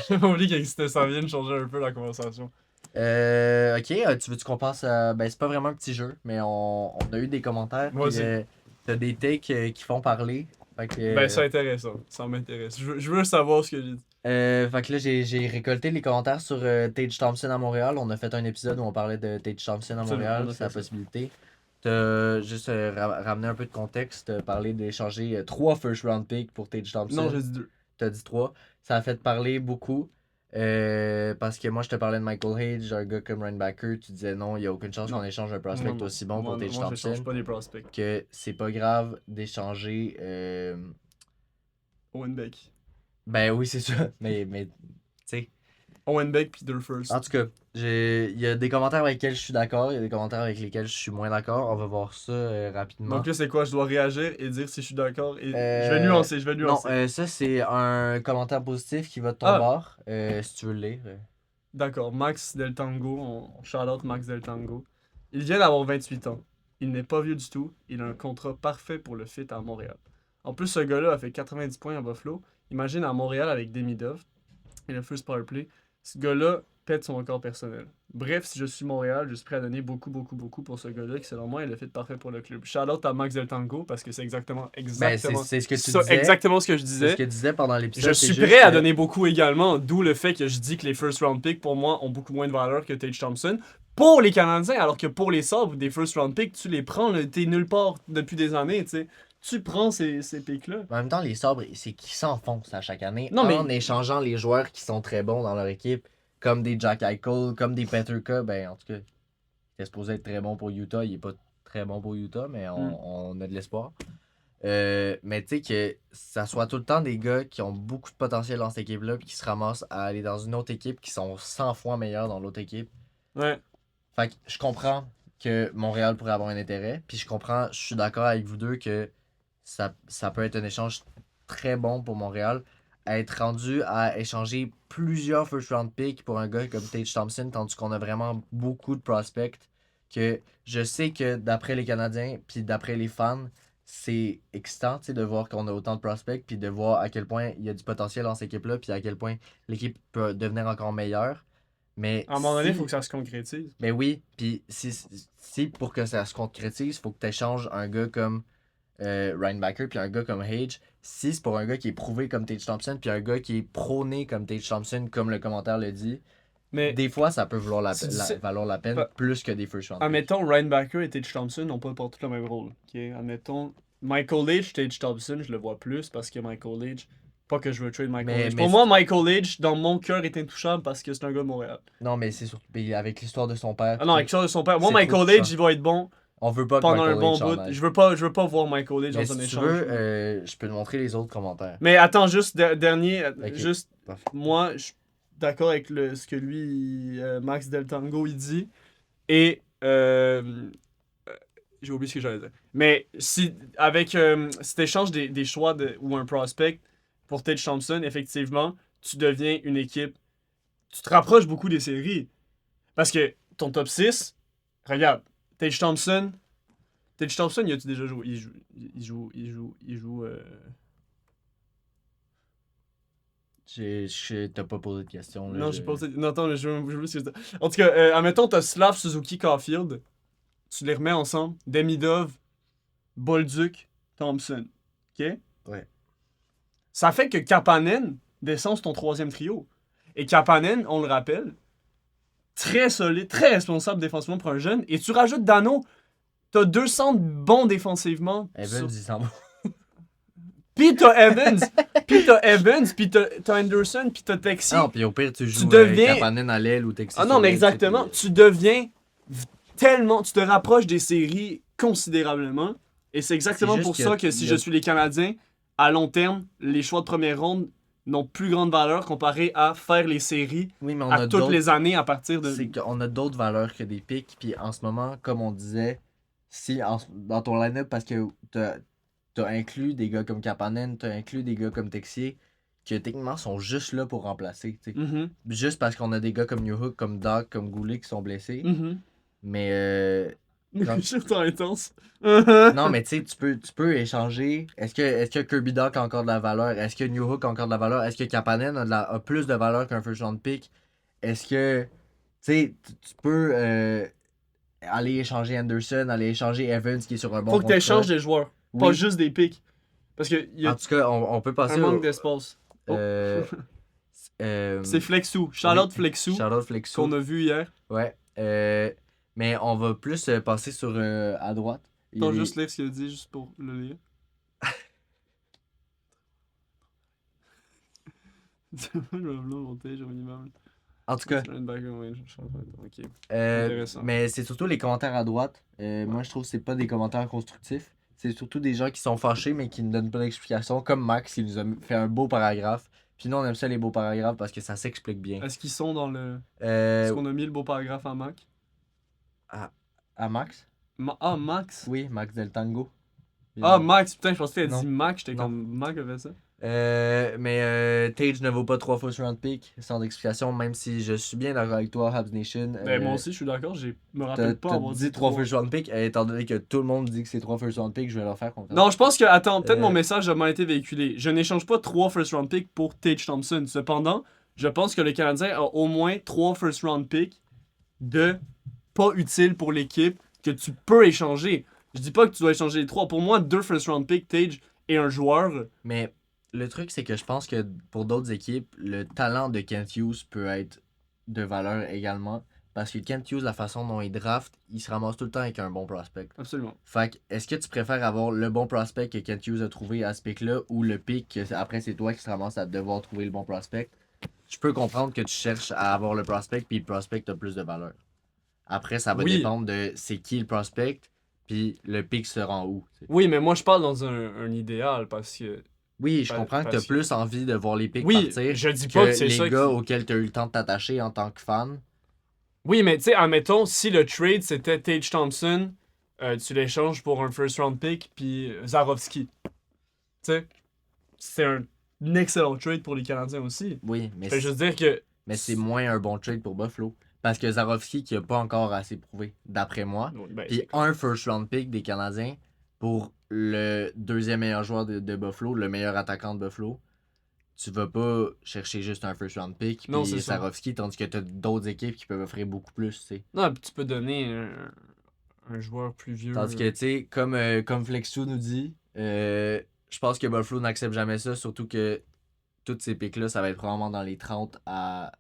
J'avais oublié qu'il existait. Ça vient de changer un peu la conversation. Ok, tu veux-tu qu'on passe à. Ben, c'est pas vraiment un petit jeu, mais on a eu des commentaires. Moi puis, aussi. t'as des takes qui font parler. Fait que, Ben, c'est intéressant. Ça m'intéresse. Je veux savoir ce que j'ai dit. fait que là, j'ai récolté les commentaires sur Tage Thompson à Montréal. On a fait un épisode où on parlait de Tage Thompson à Absolument, Montréal, on a c'est la fait ça. possibilité. T'as juste ramené un peu de contexte, parlé d'échanger 3 first round picks pour Tage Thompson. Non, j'ai dit 2. T'as dit 3. Ça a fait parler beaucoup. Parce que moi, je te parlais de Michael Hage, un gars comme Rainbacker. Tu disais non, il n'y a aucune chance Non. qu'on échange un prospect Non, aussi bon pour Tage moi, je change Thompson. pas des prospects. Que c'est pas grave d'échanger. Owen Beck. Ben oui, c'est ça. Mais tu sais, Owen Beck puis deux first. En tout cas, il y a des commentaires avec lesquels je suis d'accord, il y a des commentaires avec lesquels je suis moins d'accord. On va voir ça rapidement. Donc là, c'est quoi? Je dois réagir et dire si je suis d'accord. Et... Euh, Je vais nuancer. Non, ça c'est un commentaire positif qui va de ton Ah. bord. Si tu veux le lire. D'accord, Max Del Tango, on shout-out Max Del Tango. Il vient d'avoir 28 ans. Il n'est pas vieux du tout. Il a un contrat parfait pour le fit à Montréal. En plus, ce gars-là a fait 90 points à Buffalo. Imagine à Montréal avec Demidov et le first power play. Ce gars-là pète son record personnel. Bref, si je suis Montréal, je suis prêt à donner beaucoup pour ce gars-là qui, selon moi, est le fit parfait pour le club. Shout-out à Max Del Tango parce que c'est exactement Ben, c'est ce que tu ça, disais. exactement ce que je C'est disais. ce que tu disais pendant l'épisode. Je c'est suis juste prêt à que- donner beaucoup également, d'où le fait que je dis que les first round picks, pour moi, ont beaucoup moins de valeur que Tage Thompson. Pour les Canadiens, alors que pour les Sabres, des first round picks, tu les prends, là, t'es nulle part depuis des années, tu sais. Tu prends ces picks-là. En même temps, les Sabres, c'est qu'ils s'enfoncent à chaque année Non, mais- en échangeant les joueurs qui sont très bons dans leur équipe, comme des Jack Eichel, comme des Peterka. Ben, en tout cas, il était supposé être très bon pour Utah. Il est pas très bon pour Utah, mais on a de l'espoir. Mais tu sais que ça soit tout le temps des gars qui ont beaucoup de potentiel dans cette équipe-là puis qui se ramassent à aller dans une autre équipe qui sont 100 fois meilleurs dans l'autre équipe. Ouais. Fait que je comprends que Montréal pourrait avoir un intérêt, puis je suis d'accord avec vous deux que ça peut être un échange très bon pour Montréal. Être rendu à échanger plusieurs first round picks pour un gars comme Tage Thompson, tandis qu'on a vraiment beaucoup de prospects. Que je sais que d'après les Canadiens, puis d'après les fans, c'est excitant de voir qu'on a autant de prospects, puis de voir à quel point il y a du potentiel dans cette équipe-là, puis à quel point l'équipe peut devenir encore meilleure. Mais À un moment donné, il si- faut que ça se concrétise. Ben oui, puis si pour que ça se concrétise, il faut que tu échanges un gars comme Ryan Backer puis un gars comme Hage. Si c'est pour un gars qui est prouvé comme Tage Thompson puis un gars qui est prôné comme Tage Thompson, comme le commentaire le dit, Mais, des fois ça peut valoir Tu sais- valoir la peine Bah, plus que des first round picks. admettons, Ryan Backer et Tage Thompson n'ont pas porté le même rôle. Ok? Admettons, Michael H, Tage Thompson, je le vois plus parce que Michael H. Pas que je veux trade Michael H. Mais Pour moi, Michael H, dans mon cœur, est intouchable parce que c'est un gars de Montréal. Non, mais c'est surtout puis avec l'histoire de son père. Ah non, avec ça de son père. Moi, C'est Michael trop H, touchant. il va être bon On veut pas que pendant un Michael bon H en bout. aille. Je veux pas voir Michael H Mais dans un si tu échange. veux, je peux te montrer les autres commentaires. Mais attends, juste dernier, Ok. juste Parfait. moi, je suis d'accord avec ce que lui, Max Del Tango, il dit. Et j'ai oublié ce que j'allais dire. Mais si avec cet échange des choix ou un prospect pour Tage Thompson, effectivement, tu deviens une équipe. Tu te rapproches beaucoup des séries. Parce que ton top 6, regarde, Tage Thompson, y a-tu déjà joué? Il joue. T'as pas posé de questions. Là, Non, j'ai pas osé. Non, attends, je veux ce que je- En tout cas, admettons, t'as Slav, Suzuki, Caulfield. Tu les remets ensemble. Demidov, Bolduc, Thompson. OK? Ouais. Ça fait que Kapanen descend sur ton troisième trio. Et Kapanen, on le rappelle, très solide, très responsable défensivement pour un jeune. Et tu rajoutes Dano. T'as 200 bons défensivement. Evans, il s'en va. Puis t'as Evans. Puis t'as Anderson. Puis t'as Texi. Non, puis au pire, tu joues deviens- Kapanen à l'aile ou Texas. Ah non, mais exactement. Tu deviens tellement. Tu te rapproches des séries considérablement. Et c'est exactement C'est juste pour que ça que si il y je a- suis les Canadiens, à long terme, les choix de première ronde n'ont plus grande valeur comparé à faire les séries Oui, mais on à a toutes d'autres. les années à partir de. C'est qu'on a d'autres valeurs que des picks. Puis en ce moment, comme on disait, dans ton line-up, parce que t'as inclus des gars comme Kapanen, t'as inclus des gars comme Texier, qui techniquement sont juste là pour remplacer. Tu sais. Mhm, Juste parce qu'on a des gars comme Newhook, comme Doc, comme Goulet qui sont blessés. mhm. Mais Je suis trop intense. non, mais tu sais, tu peux échanger. Est-ce que Kirby Doc a encore de la valeur? Est-ce que Newhook a encore de la valeur? Est-ce que Kapanen a plus de valeur qu'un first round pick? Est-ce que tu peux aller échanger Anderson, aller échanger Evans qui est sur un bon Faut que tu contrat? échanges des joueurs, pas Oui. juste des picks. Parce qu'il y En a tout cas, on peut un passer manque au. d'espace. Oh. C'est Flexou. Charlotte oui, Flexou, Charlotte Flexou. qu'on a vu hier. Ouais. Mais on va plus passer sur à droite. Attends, Il est- juste lire ce qu'il a dit, juste pour le lire. Je vais le monter, j'ai une image. En tout cas, Ok. Intéressant. mais c'est surtout les commentaires à droite. Moi, je trouve que c'est pas des commentaires constructifs. C'est surtout des gens qui sont fâchés mais qui ne donnent pas d'explication. Comme Max, il nous a fait un beau paragraphe. Puis nous, on aime ça les beaux paragraphes parce que ça s'explique bien. Est-ce qu'ils sont dans le. Euh, Est-ce qu'on a mis le beau paragraphe à Mac? à Max? Max? Oui, Max Del Tango. Ah, Max, putain, je pensais que t'avais Non. dit Mac, j'étais Non. comme Mac avait ça. Mais Tage ne vaut pas 3 first round pick, sans explication, même si je suis bien d'accord avec toi, Habs Nation. Ben, moi aussi, je suis d'accord, je me T'as rappelle pas avoir dit dit 3 3. first round pick, étant donné que tout le monde dit que c'est 3 first round pick, je vais leur faire confiance. Non, je pense que. Attends, peut-être mon Euh, message a mal été véhiculé. Je n'échange pas 3 first round picks pour Tage Thompson. Cependant, je pense que le Canadien a au moins 3 first round picks de pas utiles pour l'équipe que tu peux échanger. Je dis pas que tu dois échanger les 3. Pour moi, 2 first round picks, Tage et un joueur. Mais le truc, c'est que je pense que pour d'autres équipes, le talent de Kent Hughes peut être de valeur également. Parce que Kent Hughes, la façon dont il draft, il se ramasse tout le temps avec un bon prospect. Absolument. Fait que, est-ce que tu préfères avoir le bon prospect que Kent Hughes a trouvé à ce pic-là ou le pic que après c'est toi qui se ramasse à devoir trouver le bon prospect? Je peux comprendre que tu cherches à avoir le prospect puis le prospect a plus de valeur. Après, ça va Oui. dépendre de c'est qui le prospect puis le pic se rend où. T'sais. Oui, mais moi, je parle dans un idéal parce que. Oui, je Pa- comprends que tu as parce que- plus envie de voir les pics Oui, partir je dis pas que c'est les ça gars qui- auxquels tu as eu le temps de t'attacher en tant que fan. Oui, mais tu sais, admettons, si le trade c'était Tage Thompson, tu l'échanges pour un first round pick puis Zarovski. Tu sais, c'est un excellent trade pour les Canadiens aussi. Oui, mais Je veux juste dire que. mais c'est moins un bon trade pour Buffalo. Parce que Zarovski qui a pas encore assez prouvé, d'après moi. Oui, ben, Puis un first round pick des Canadiens pour le deuxième meilleur joueur de Buffalo, le meilleur attaquant de Buffalo. Tu vas pas chercher juste un first round pick Non, puis c'est ça. Zarovski, tandis que tu as d'autres équipes qui peuvent offrir beaucoup plus, tu sais. Non, puis tu peux donner un joueur plus vieux. Tandis que, tu sais, comme Flexu nous dit, je pense que Buffalo n'accepte jamais ça, surtout que toutes ces picks-là, ça va être probablement dans les 30 à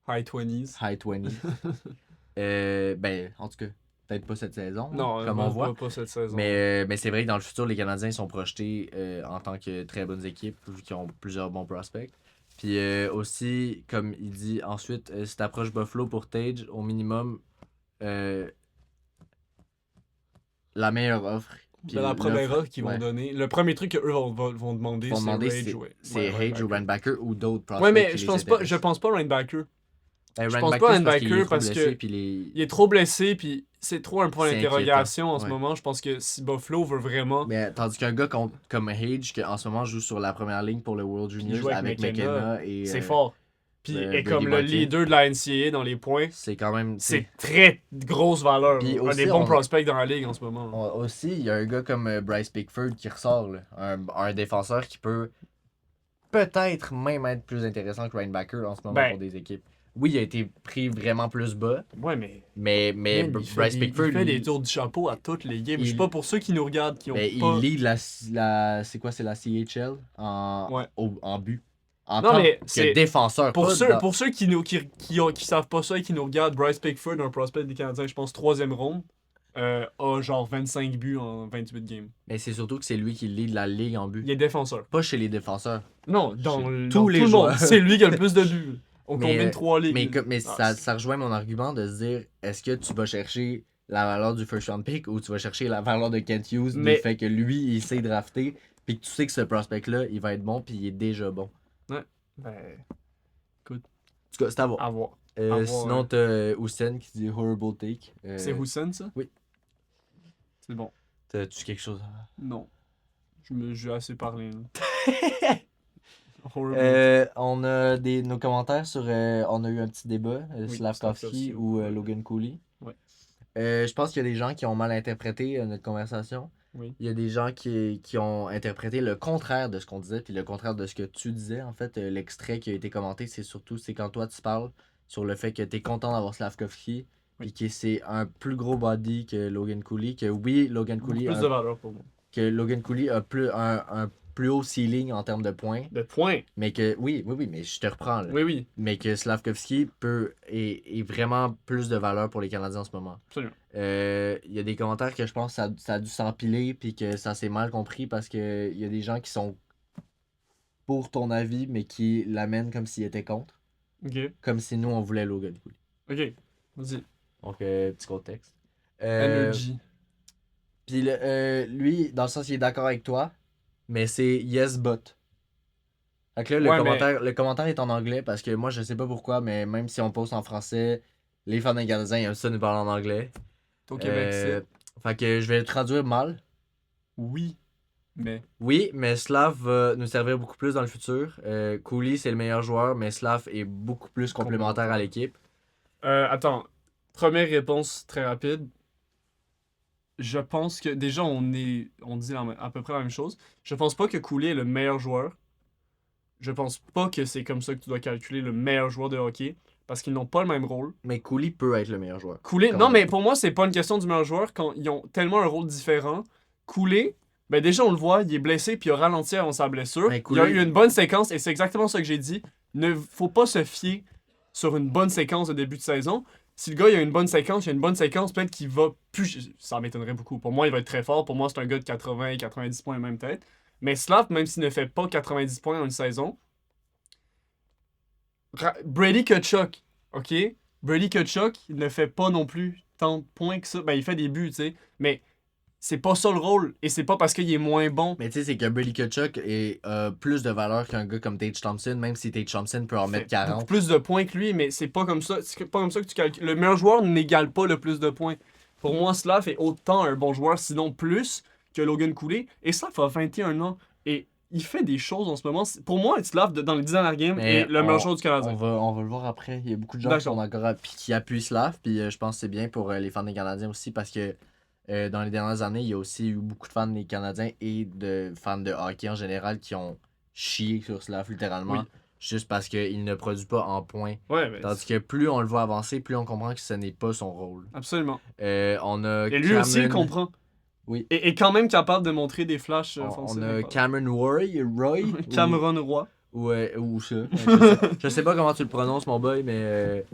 High 20s. high 20. Ben, en tout cas, peut-être pas cette saison, Non, comme on voit. pas cette saison. Mais c'est vrai que dans le futur, les Canadiens sont projetés en tant que très bonnes équipes, vu qu'ils ont plusieurs bons prospects. Puis aussi, comme il dit ensuite, si t'approches Buffalo pour Tage, au minimum, la meilleure offre. Puis C'est la première l'offre, offre qu'ils vont ouais. donner. Le premier truc qu'eux vont demander, Ils vont c'est demander Rage. c'est Hage ou Randbacker ou d'autres prospects. Ouais, mais qui je les pense pas, intéressent. Rainbacker. Ben, je pense Randbacker, pas c'est parce qu'il est Randbacker trop parce blessé, que puis il est trop blessé, puis c'est trop un point C'est d'interrogation en inquiétant, ce ouais. moment. Je pense que si Buffalo veut vraiment. Mais tandis qu'un gars comme Hage, qui en ce moment joue sur la première ligne pour le World Puis il Juniors joue avec McKenna et c'est fort. Puis est comme Brady le Barclay, leader de la NCAA dans les points. c'est quand même. C'est très grosse valeur. Puis Un aussi, des bons on- prospects dans la ligue en ce moment. Aussi, il y a un gars comme Bryce Pickford qui ressort, là. Un défenseur qui peut peut-être même être plus intéressant que Randbacker en ce moment Ben. pour des équipes. Oui, il a été pris vraiment plus bas, Ouais, mais. mais Man, Bryce Pickford, il fait des il, tours du chapeau à toutes les games. Je sais il- pas pour ceux qui nous regardent qui ont ben, pas. il lead c'est quoi, c'est la CHL Ouais. en but. En Non, tant mais que c'est- défenseur. Pour pas ceux, dans- pour ceux qui savent pas ça et qui nous regardent, Bryce Pickford, un prospect des Canadiens, je pense, 3e ronde, a genre 25 buts en 28 games. Mais c'est surtout que c'est lui qui lead la ligue en but. Il est défenseur. Pas chez les défenseurs. Non, Chez dans tous les tout le monde. joueurs. C'est lui qui a le plus de buts. On Mais, combine 3 ligues. Mais Ah, ça rejoint mon argument de se dire est-ce que tu vas chercher la valeur du first round pick ou tu vas chercher la valeur de Kent Hughes du Mais- fait que lui, il sait drafter puis que tu sais que ce prospect-là, il va être bon puis il est déjà bon. ben, En tout cas, c'est à voir. à voir. À voir, Sinon, ouais. t'as Hussein qui dit horrible take. C'est Hussein, ça? oui. C'est bon. T'as-tu quelque chose à... Non. J'ai assez parlé. Là. Horrible. On a nos commentaires sur. On a eu un petit débat, Oui, Slavkovski Slavkovski ou ou, Logan Cooley. ouais. Je pense qu'il y a des gens qui ont mal interprété notre conversation. Oui. Il y a des gens qui ont interprété le contraire de ce qu'on disait, puis le contraire de ce que tu disais. En fait, l'extrait qui a été commenté, c'est quand toi tu parles sur le fait que tu es content d'avoir Slavkovski, puis que c'est un plus gros body que Logan Cooley, que oui, Logan Beaucoup Cooley plus de valeur pour moi. que Logan Cooley a un plus haut ceiling en termes de points, De points. mais que oui, mais je te reprends là. Oui, oui. Mais que Slavkovski est vraiment plus de valeur pour les Canadiens en ce moment. Absolument. Il y a des commentaires que je pense que ça a dû s'empiler puis que ça s'est mal compris parce que il y a des gens qui sont pour ton avis mais qui l'amènent comme s'ils étaient contre. Ok. Comme si nous on voulait Logan Cooley. Ok. Vas-y. Donc petit contexte. Energy. Puis lui, dans le sens il est d'accord avec toi, mais c'est yes but. Fait que là, Ouais, mais le commentaire est en anglais parce que moi, je sais pas pourquoi, mais même si on poste en français, les fans des Canadiens aiment ça nous parler en anglais. au Québec, Euh, c'est fait que je vais le traduire mal. oui, mais. Oui, mais Slav va nous servir beaucoup plus dans le futur. Cooley, c'est le meilleur joueur, mais Slav est beaucoup plus complémentaire à l'équipe. Attends, première réponse très rapide. Je pense que déjà on dit à peu près la même chose. Je pense pas que Cooley est le meilleur joueur. Je pense pas que c'est comme ça que tu dois calculer le meilleur joueur de hockey parce qu'ils n'ont pas le même rôle. Mais Cooley peut être le meilleur joueur. Cooley, Quand non, même. mais pour moi, c'est pas une question du meilleur joueur quand ils ont tellement un rôle différent. Cooley, ben déjà, on le voit, il est blessé puis il a ralenti avant sa blessure. Mais Il a Cooley- eu une bonne séquence et c'est exactement ça que j'ai dit. Ne faut pas se fier sur une bonne séquence de début de saison. Si le gars il a une bonne séquence, il a une bonne séquence, peut-être qu'il va plus. Ça m'étonnerait beaucoup. Pour moi, il va être très fort. Pour moi, c'est un gars de 80 et 90 points même tête. Mais Slav, même s'il ne fait pas 90 points en une saison, Brady Kachuk, ok? Brady Kachuk, il ne fait pas non plus tant de points que ça. Ben, il fait des buts, tu sais. Mais c'est pas ça le rôle. Et c'est pas parce qu'il est moins bon. Mais tu sais, c'est que Brady Tkachuk est plus de valeur qu'un gars comme Tage Thompson, même si Tage Thompson peut en Il mettre fait beaucoup 40. plus de points que lui, mais c'est pas comme ça. C'est pas comme ça que tu calcules. Le meilleur joueur n'égale pas le plus de points. Pour moi, Slav est autant un bon joueur, sinon plus, que Logan Cooley. Et Slav a 21 ans. Et il fait des choses en ce moment. Pour moi, Slav, dans les 10 dernières games, Mais est le meilleur joueur du Canadien. on va le voir après. Il y a beaucoup de gens qui sont D'accord. encore qui appuient Slav, puis je pense que c'est bien pour les fans des Canadiens aussi parce que dans les dernières années, il y a aussi eu beaucoup de fans des Canadiens et de fans de hockey en général qui ont chié sur Slav littéralement. Oui. Juste parce qu'il ne produit pas en points. Ouais, mais Tandis que plus on le voit avancer, plus on comprend que ce n'est pas son rôle. absolument. On a Et lui aussi, il comprend. Oui. Et est quand même capable de montrer des flashs On offensifs. a Cameron Roy, Cameron Roy. ou ça. Je sais pas comment tu le prononces, mon boy, mais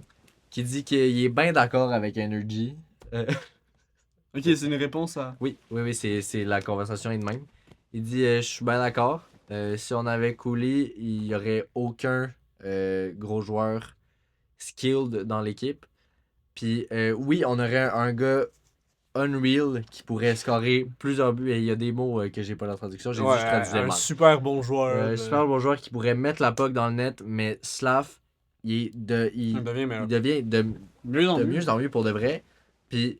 qui dit qu'il est bien d'accord avec Energy. Ok, c'est une réponse à. Oui, c'est la conversation est de même. Il dit je suis bien d'accord. Si on avait Cooley, il y aurait aucun gros joueur skilled dans l'équipe. Puis oui, on aurait un gars unreal qui pourrait scorer plusieurs buts. Et il y a des mots que j'ai pas la traduction. J'ai dit que je traduisais un mal. super bon joueur. Super bon joueur qui pourrait mettre la puck dans le net, mais Slav, il Il devient meilleur. devient de Mieux en mieux. mieux en mieux pour de vrai. Puis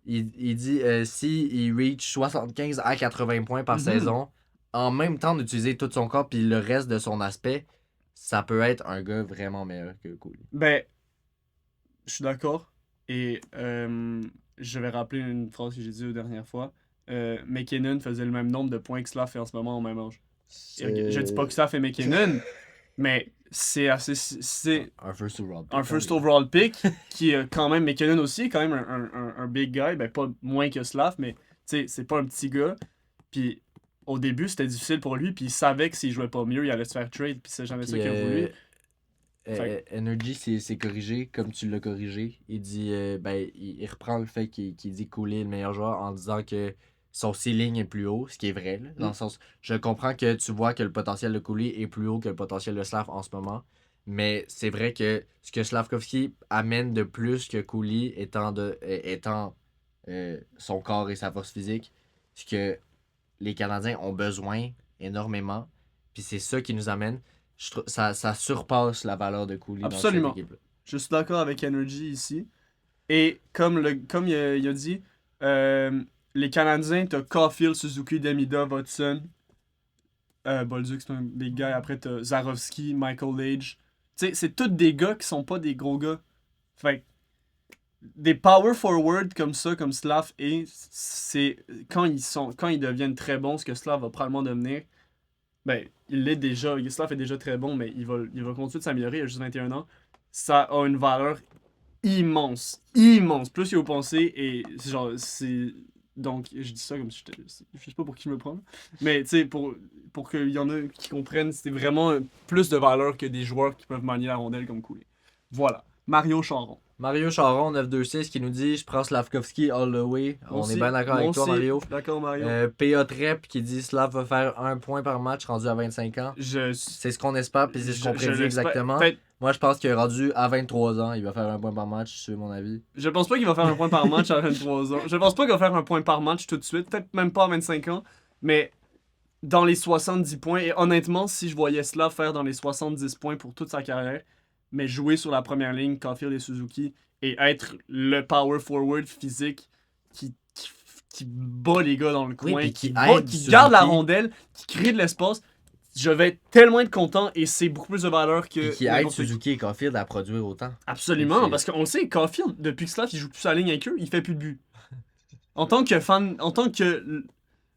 il dit si il reach 75 à 80 points par Mhm. saison, en même temps d'utiliser tout son corps puis le reste de son aspect, ça peut être un gars vraiment meilleur que Cooley. Ben, je suis d'accord. Et je vais rappeler une phrase que j'ai dit la dernière fois. McKinnon faisait le même nombre de points que Slav fait en ce moment au même âge. Et je dis pas que Slav fait McKinnon, mais c'est assez. C'est un first overall. un first overall pick qui est quand même. McKinnon aussi, quand même un big guy. Ben, pas moins que Slav, mais tu sais, c'est pas un petit gars. Puis au début, c'était difficile pour lui. Puis il savait que s'il jouait pas mieux, il allait se faire trade. Puis c'est jamais ça qu'il a voulu. Energy c'est corrigé comme tu l'as corrigé. Il dit il reprend le fait qu'il dit Cooley est le meilleur joueur en disant que son ceiling est plus haut, ce qui est vrai. Là, dans le sens, je comprends que tu vois que le potentiel de Cooley est plus haut que le potentiel de Slav en ce moment. Mais c'est vrai que ce que Slavkovski amène de plus que Cooley étant son corps et sa force physique, ce que les Canadiens ont besoin énormément. Puis c'est ça qui nous amène. Ça surpasse la valeur de Cooley Absolument. dans cette équipe-là. Je suis d'accord avec Energy ici. Et comme il a dit, les Canadiens, t'as Caulfield, Suzuki, Demida, Watson. Bolduc, c'est un big guy. Après, t'as Zarovski, Michael Age. Tu sais, c'est tous des gars qui sont pas des gros gars. Fait que des power forward comme ça, comme Slav, et c'est quand ils deviennent très bons, ce que Slav va probablement devenir. Ben, il l'est déjà. Slav est déjà très bon, mais il va continuer de s'améliorer. Il a juste 21 ans. Ça a une valeur immense. Immense. Plus que vous pensez. Et c'est genre, c'est. Donc, je dis ça comme si j'étais. Je sais pas pour qui je me prends. Mais, tu sais, pour qu'il y en a qui comprennent, c'est vraiment plus de valeur que des joueurs qui peuvent manier la rondelle comme Cooley. Voilà. Mario Charon. Mario Charon 926 qui nous dit je prends Slavkovski all the way. On est bien d'accord avec toi, Mario. D'accord, Mario. PA Trep qui dit Slav va faire 1 point par match rendu à 25 ans. C'est ce qu'on espère puis c'est ce qu'on prédit exactement. Moi, je pense qu'il est rendu à 23 ans. Il va faire 1 point par match, c'est mon avis. Je pense pas qu'il va faire 1 point par match à 23 ans. Je pense pas qu'il va faire 1 point par match tout de suite. Peut-être même pas à 25 ans. Mais dans les 70 points. Et honnêtement, si je voyais cela faire dans les 70 points pour toute sa carrière, mais jouer sur la première ligne, Caulfield et Suzuki, et être le power forward physique qui bat les gars dans le coin, puis qui aide garde la Suzuki. rondelle, qui crée de l'espace, je vais tellement être content et c'est beaucoup plus de valeur que. Puis qui aide Suzuki et Caulfield à produire autant. Absolument, C'est- parce qu'on le sait, Caulfield, depuis que Slav il joue plus sa ligne avec eux, il fait plus de but. En tant que fan, en tant que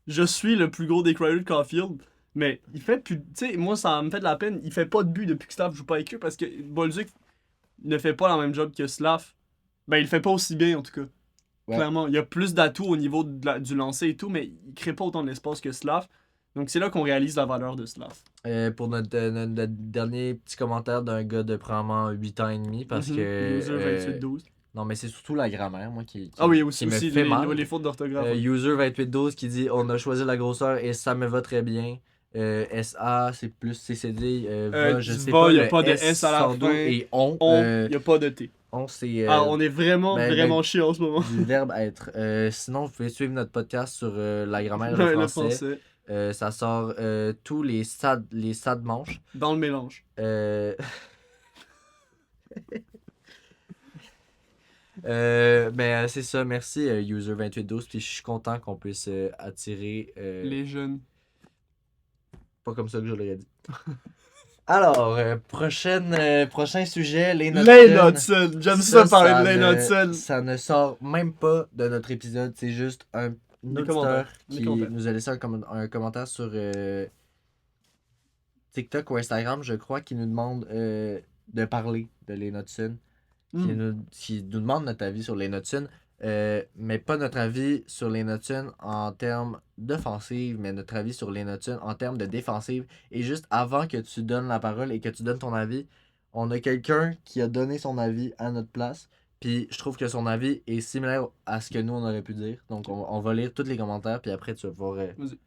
je suis le plus gros décrier de Caulfield, mais il fait plus. Tu sais, moi ça me fait de la peine, il fait pas de but depuis que Slav joue pas avec eux parce que Bolduc ne fait pas la même job que Slav. Ben, il le fait pas aussi bien en tout cas. Ouais. Clairement, il y a plus d'atouts au niveau du lancer et tout, mais il crée pas autant d'espace que Slav. Donc c'est là qu'on réalise la valeur de Slav. Pour notre dernier petit commentaire d'un gars de probablement 8 ans et demi, parce que. User 2812. Non, mais c'est surtout la grammaire, moi, Ah oui, qui aussi, me aussi fait mal. les fautes d'orthographe. User 2812 qui dit on a choisi la grosseur et ça me va très bien. SA, c'est plus CCD. Va, je sais pas. Il n'y a le pas de S à la sans dos fin. et on. Il n'y a pas de T. On, c'est. On est vraiment, ben, vraiment chiant en ce moment. Du verbe être. Sinon, vous pouvez suivre notre podcast sur la grammaire et le Le français. français. Ça sort tous les SAD manches. Dans le mélange. C'est ça, merci User2812, puis je suis content qu'on puisse attirer. Les jeunes. Pas comme ça que je l'aurais dit. Alors, prochain sujet, les Hudson. Lane Hudson. J'aime ça parler de Lane Hudson. Ça ne sort même pas de notre épisode, c'est juste un auditeur qui nous a laissé un commentaire sur TikTok ou Instagram, je crois, qui nous demande de parler de Lane Hudson. Qui nous demande notre avis sur Lane Hudson, mais pas notre avis sur Lane Hudson en termes d'offensive, mais notre avis sur Lane Hudson en termes de défensive. Et juste avant que tu donnes la parole et que tu donnes ton avis, on a quelqu'un qui a donné son avis à notre place. Puis je trouve que son avis est similaire à ce que nous on aurait pu dire. Donc on va lire tous les commentaires, puis après tu vas pouvoir. Vas-y.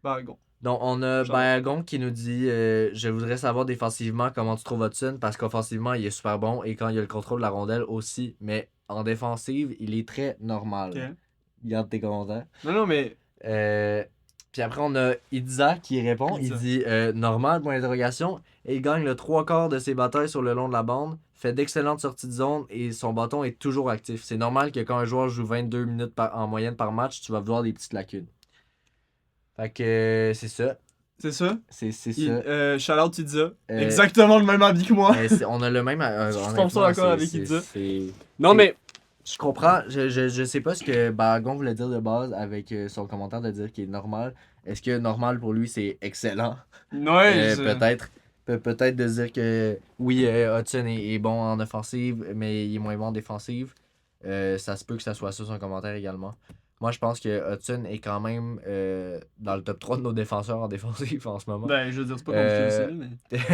Bagon. Donc, on a Bagon qui nous dit je voudrais savoir défensivement comment tu trouves Hudson parce qu'offensivement, il est super bon et quand il a le contrôle de la rondelle aussi. Mais en défensive, il est très normal. Okay. Garde tes commentaires. Non, mais. Puis après, on a Idza qui répond. Il dit normal, point d'interrogation. Et il gagne le 3/4 de ses batailles sur le long de la bande. Fait d'excellentes sorties de zone et son bâton est toujours actif. C'est normal que quand un joueur joue 22 minutes en moyenne par match, tu vas voir des petites lacunes. Fait que c'est ça. C'est ça? C'est ça. Shout out Idza. Exactement le même avis que moi. On a le même. Je pense ça d'accord avec Idza. Non, mais. Je comprends. Je sais pas ce que Bagon voulait dire de base avec son commentaire de dire qu'il est normal. Est-ce que normal pour lui c'est excellent? Ouais. Peut-être. Peut-être de dire que oui, Hudson est bon en offensive, mais il est moins bon en défensive. Ça se peut que ça soit ça son commentaire également. Moi, je pense que Hudson est quand même dans le top 3 de nos défenseurs en défensive en ce moment. Ben, je veux dire, c'est pas compliqué aussi, mais.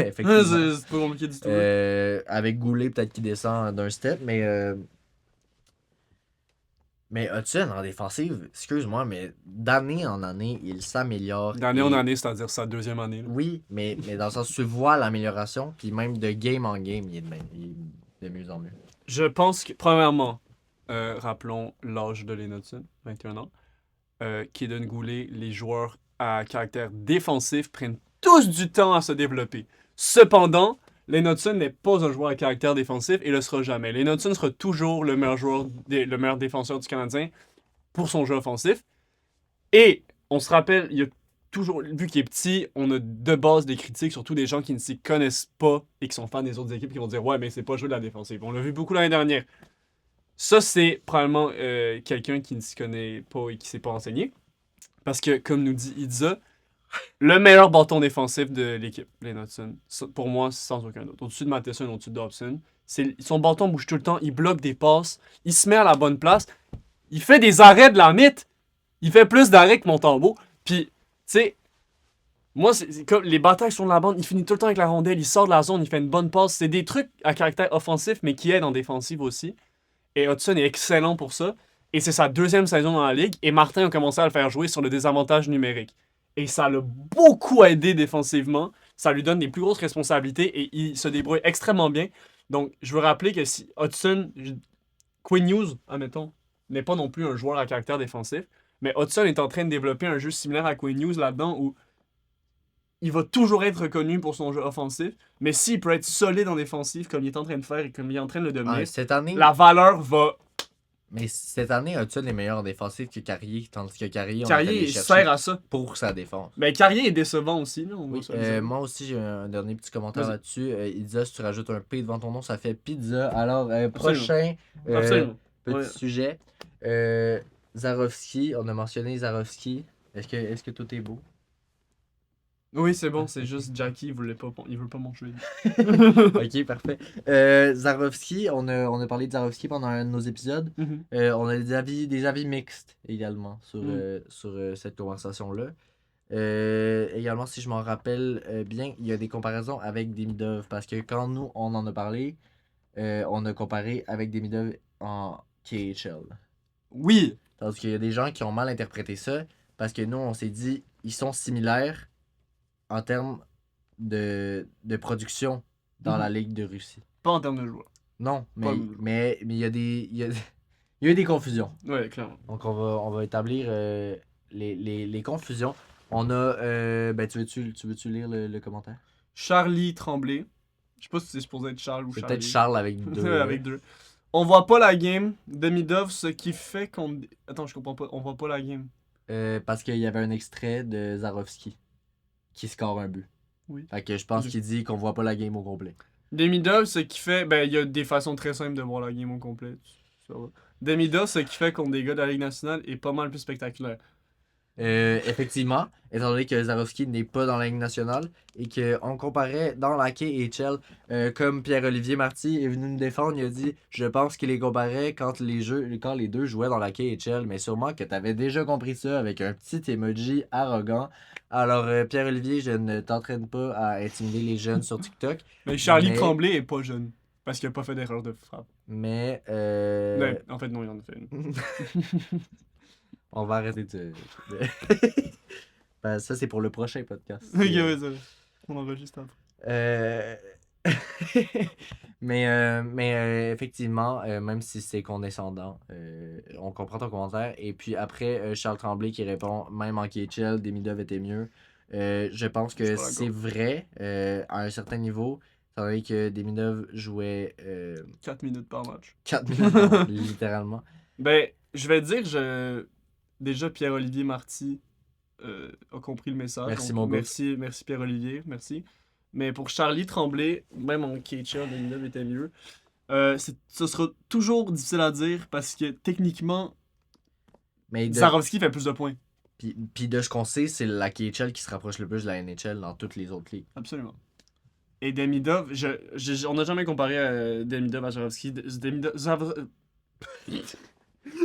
Effectivement. C'est pas compliqué du tout. Avec Goulet, peut-être qu'il descend d'un step, mais Hudson en défensive, excuse-moi, mais d'année en année, il s'améliore. D'année en année, c'est-à-dire sa deuxième année. Là. Oui, mais dans le sens où tu vois l'amélioration, puis même de game en game, il est de mieux en mieux. Je pense que, premièrement, rappelons l'âge de Lane Hudson, 21 ans. Kaden Goulet, les joueurs à caractère défensif prennent tous du temps à se développer. Cependant, Lane Hudson n'est pas un joueur à caractère défensif et le sera jamais. Lane Hudson sera toujours le meilleur défenseur du Canadien pour son jeu offensif. Et on se rappelle, il y a toujours, vu qu'il est petit, on a de base des critiques, surtout des gens qui ne s'y connaissent pas et qui sont fans des autres équipes qui vont dire ouais, mais c'est pas jouer de la défensive. On l'a vu beaucoup l'année dernière. Ça, c'est probablement quelqu'un qui ne s'y connaît pas et qui ne s'est pas enseigné. Parce que, comme nous dit Idza, le meilleur bâton défensif de l'équipe, Lane Hudson, pour moi, sans aucun doute. Au-dessus de Matheson, au-dessus de Dobson. Son bâton bouge tout le temps, il bloque des passes, il se met à la bonne place, il fait des arrêts de la mythe. Il fait plus d'arrêts que Montembeault. Puis, tu sais, moi, c'est comme les batailles sur la bande, il finit tout le temps avec la rondelle, il sort de la zone, il fait une bonne passe. C'est des trucs à caractère offensif, mais qui aident en défensive aussi. Et Hudson est excellent pour ça. Et c'est sa deuxième saison dans la ligue. Et Martin a commencé à le faire jouer sur le désavantage numérique. Et ça l'a beaucoup aidé défensivement. Ça lui donne des plus grosses responsabilités et il se débrouille extrêmement bien. Donc, je veux rappeler que si Hudson, Quinn Hughes, admettons, n'est pas non plus un joueur à caractère défensif, Mais Hudson est en train de développer un jeu similaire à Quinn Hughes là-dedans où il va toujours être reconnu pour son jeu offensif, mais s'il peut être solide en défensif comme il est en train de faire et comme il est en train de le devenir, Cette année, la valeur va... mais cette année, Hudson est meilleur en défensif que Carrier, tandis que Carrier, on est allé Carrier chercher sert à ça. pour sa défense. Mais Carrier est décevant aussi, là, on va Oui, se le dire. moi aussi, j'ai un dernier petit commentaire Vas-y. là-dessus. Pizza, si tu rajoutes un P devant ton nom, ça fait pizza. Alors, prochain Absolument. petit Ouais. sujet. Zarovski, on a mentionné Zarovski. Est-ce que tout est beau? Oui, c'est bon, c'est juste Jackie, il veut pas manger. Ok, parfait. Zarovski, on a parlé de Zarovski pendant un de nos épisodes. Mhm. On a des avis mixtes également sur, Mm. sur cette conversation-là. Également, si je m'en rappelle bien, il y a des comparaisons avec Demidov. Parce que quand nous, on en a parlé, on a comparé avec Demidov en KHL. Oui! Tandis qu'il y a des gens qui ont mal interprété ça. Parce que nous, on s'est dit, ils sont similaires en termes de production dans la Ligue de Russie. Pas en termes de joueurs. Non, Pas- mais il y a des. Il y a eu des confusions. Ouais, clairement. Donc on va établir les confusions. On a. Ben tu veux-tu lire le commentaire? Charlie Tremblay. Je sais pas si c'est supposé être Charles ou C'est Charlie. peut-être Charles avec deux. Avec deux. On voit pas la game. Demidov, ce qui fait qu'on... Attends, je comprends pas. On voit pas la game. Parce qu'il y avait un extrait de Zarovski qui score un but. Oui. Fait que je pense Ok. qu'il dit qu'on voit pas la game au complet. Demidov, ce qui fait... Ben, il y a des façons très simples de voir la game au complet. Ça va. Demidov, ce qui fait contre des gars de la Ligue nationale est pas mal plus spectaculaire. Effectivement, étant donné que Zarovski n'est pas dans la Ligue nationale et qu'on comparait dans la KHL, comme Pierre-Olivier Marty est venu nous défendre, il a dit je pense qu'il les comparait quand les deux jouaient dans la KHL, mais sûrement que tu avais déjà compris ça avec un petit emoji arrogant. Alors, Pierre-Olivier, je ne t'entraîne pas à intimider les jeunes sur TikTok, Mais Charlie Mais- Tremblay est pas jeune. Parce qu'il a pas fait d'erreur de frappe. mais Ouais, en fait, non, il en a fait une. on va arrêter Ben, ça, c'est pour le prochain podcast. Ok, ouais, ça va. On enregistre après. Euh, mais effectivement, même si c'est condescendant, on comprend ton commentaire. Et puis après, Charles Tremblay qui répond même en KHL, Demidov était mieux. Je pense Je suis que pas c'est d'accord. vrai à un certain niveau. Étant donné que Demidov jouait 4 minutes par match. 4 minutes, littéralement. Ben, je vais dire, déjà Pierre-Olivier Marty a compris le message. Merci, donc mon gars. merci Pierre-Olivier, merci. Mais pour Charlie Tremblay, même en KHL, Demidov était mieux. Ce sera toujours difficile à dire parce que techniquement, Mais Zarovski fait plus de points. puis de ce qu'on sait, c'est la KHL qui se rapproche le plus de la NHL dans toutes les autres ligues. Absolument. Et Demidov, on n'a jamais comparé Demidov à Zarovski.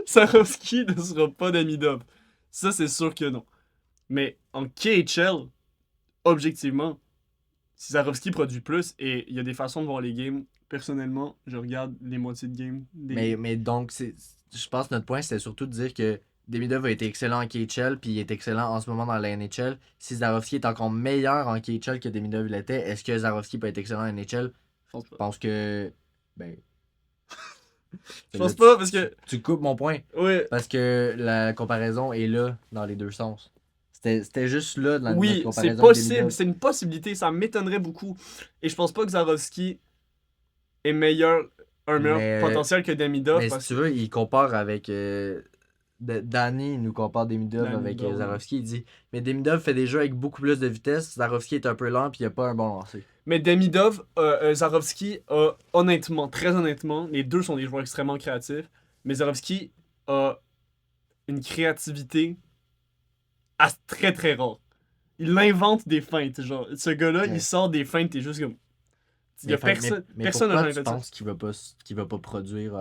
Zarovski ne sera pas Demidov. Ça, c'est sûr que non. Mais en KHL, objectivement, si Zarovski produit plus, et il y a des façons de voir les games, personnellement, je regarde les moitiés de game. Mais donc, je pense que notre point, c'était surtout de dire que Demidov a été excellent en KHL, puis il est excellent en ce moment dans la NHL. Si Zarovski est encore meilleur en KHL que Demidov l'était, est-ce que Zarovski peut être excellent en NHL? Je pense Je pas. pense que. Ben. Je pense pas, parce que... Tu coupes mon point. Ouais, Parce que la comparaison est là dans les deux sens. C'était juste là dans oui, notre c'est comparaison. possible, Demidov. c'est une possibilité, ça m'étonnerait beaucoup. Et je pense pas que Zarovski est un meilleur Mais- potentiel que Demidov. Mais si tu veux, il compare avec. Danny il nous compare Demidov Danny avec Dole. Zarovski. Il dit mais Demidov fait des jeux avec beaucoup plus de vitesse. Zarovski est un peu lent puis il a pas un bon lancer. Mais Demidov, Zarovski a honnêtement, très honnêtement, les deux sont des joueurs extrêmement créatifs, mais Zarovski a une créativité très très rare. Il invente des feintes, genre. Ce gars-là, Ouais. il sort des feintes, t'es juste comme... Il y a personne mais personne n'a pourquoi jamais tu fait ça. penses qu'il va pas produire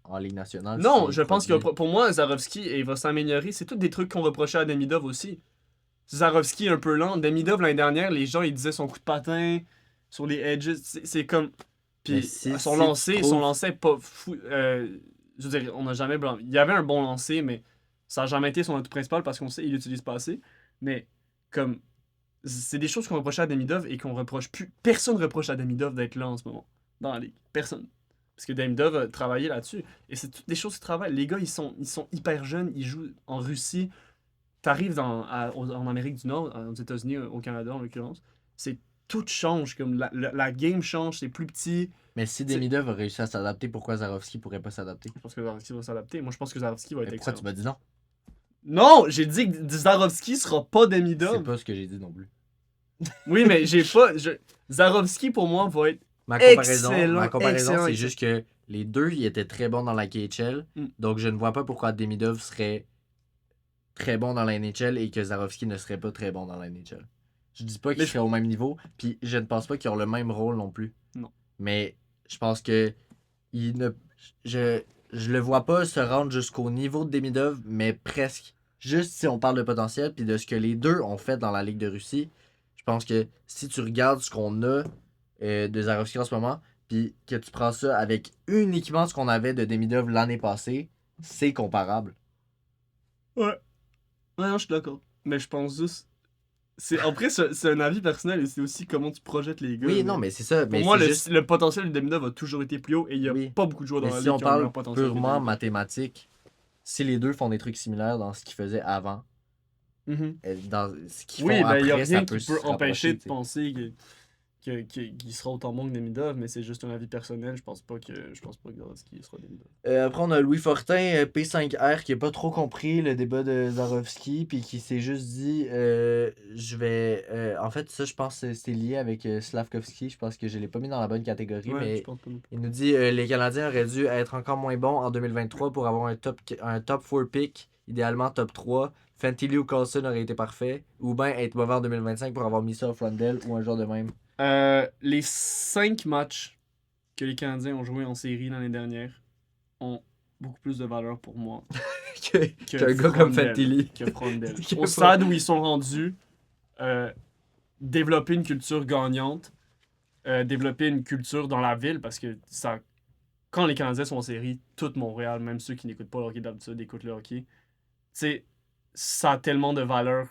en Ligue nationale? Non, s'il je pense que produit? pour moi, Zarovski, il va s'améliorer. C'est tous des trucs qu'on reprochait à Demidov aussi. Zarovski est un peu lent. Demidov, l'année dernière, les gens, ils disaient son coup de patin sur les edges. C'est comme... Mais Puis si son tu lancer, trouves- son lancer est pas fou. Je veux dire, on n'a jamais... Il y avait un bon lancer, mais ça n'a jamais été son atout principal parce qu'on sait qu'il l'utilise pas assez. Mais comme... C'est des choses qu'on reprochait à Demidov et qu'on reproche plus. Personne reproche à Demidov d'être là en ce moment, dans la ligue. Personne. Parce que Demidov a travaillé là-dessus. Et c'est toutes des choses qui travaillent. Les gars, ils sont hyper jeunes, ils jouent en Russie. T'arrives en Amérique du Nord, aux États-Unis, au Canada en l'occurrence. C'est tout change. Comme la game change, c'est plus petit. Mais si C'est- Demidov a réussi à s'adapter, pourquoi Zarovski pourrait pas s'adapter? Je pense que Zarovski va s'adapter. Moi, je pense que Zarovski va être Mais pourquoi excellent. tu m'as dit non? Non, j'ai dit que Zarovski sera pas C'est Demidov. pas ce que j'ai dit non plus. Oui, mais j'ai pas. Zarovski, pour moi, va être Ma excellent. comparaison, excellent, c'est juste que les deux, ils étaient très bons dans la KHL. Mm. Donc, je ne vois pas pourquoi Demidov serait très bon dans la NHL et que Zarovski ne serait pas très bon dans la NHL. Je dis pas qu'ils Mais seraient au même niveau, puis je ne pense pas qu'ils ont le même rôle non plus. Non. Mais je pense que il ne... je le vois pas se rendre jusqu'au niveau de Demidov, mais presque. Juste si on parle de potentiel, puis de ce que les deux ont fait dans la Ligue de Russie, je pense que si tu regardes ce qu'on a de Zarovski en ce moment, puis que tu prends ça avec uniquement ce qu'on avait de Demidov l'année passée, c'est comparable. Ouais. Ouais, non, je suis d'accord. Mais je pense juste. Après, c'est un avis personnel et c'est aussi comment tu projettes les gars. Oui, non, mais c'est ça. Pour Mais moi, c'est le, juste... le potentiel de Demidov a toujours été plus haut et il y a Oui. pas beaucoup de joueurs dans Mais la si ligue on qui ont un meilleur parle potentiel. que purement Demidov. mathématique, si les deux font des trucs similaires dans ce qu'ils faisaient avant, Mhm. dans ce qu'ils Oui, font ben il y a après, ça rien peut qui se peut empêcher rapprocher, de tu sais. penser qu'il sera autant bon que Demidov, mais c'est juste un avis personnel. Je pense pas que Zarovski sera Demidov. Après, on a Louis Fortin, P5R, qui a pas trop compris le débat de Zarovski, puis qui s'est juste dit je vais. En fait, ça, je pense que c'est lié avec Slavkovski. Je pense que je l'ai pas mis dans la bonne catégorie, Ouais, je mais pense pas non plus. il nous dit les Canadiens auraient dû être encore moins bons en 2023 pour avoir un top 4 pick, idéalement top 3. Fantilli ou Carlson aurait été parfait, ou bien être mauvais en 2025 pour avoir mis ça au Rundell ou un joueur de même. Les 5 matchs que les Canadiens ont joué en série l'année dernière ont beaucoup plus de valeur pour moi Qu'un gars comme Frondel, Fantilli. que Frondel. Que Au pas- stade où ils sont rendus, développer une culture gagnante, développer une culture dans la ville, parce que ça, quand les Canadiens sont en série, tout Montréal, même ceux qui n'écoutent pas le hockey d'habitude, écoutent le hockey. Tu sais, ça a tellement de valeur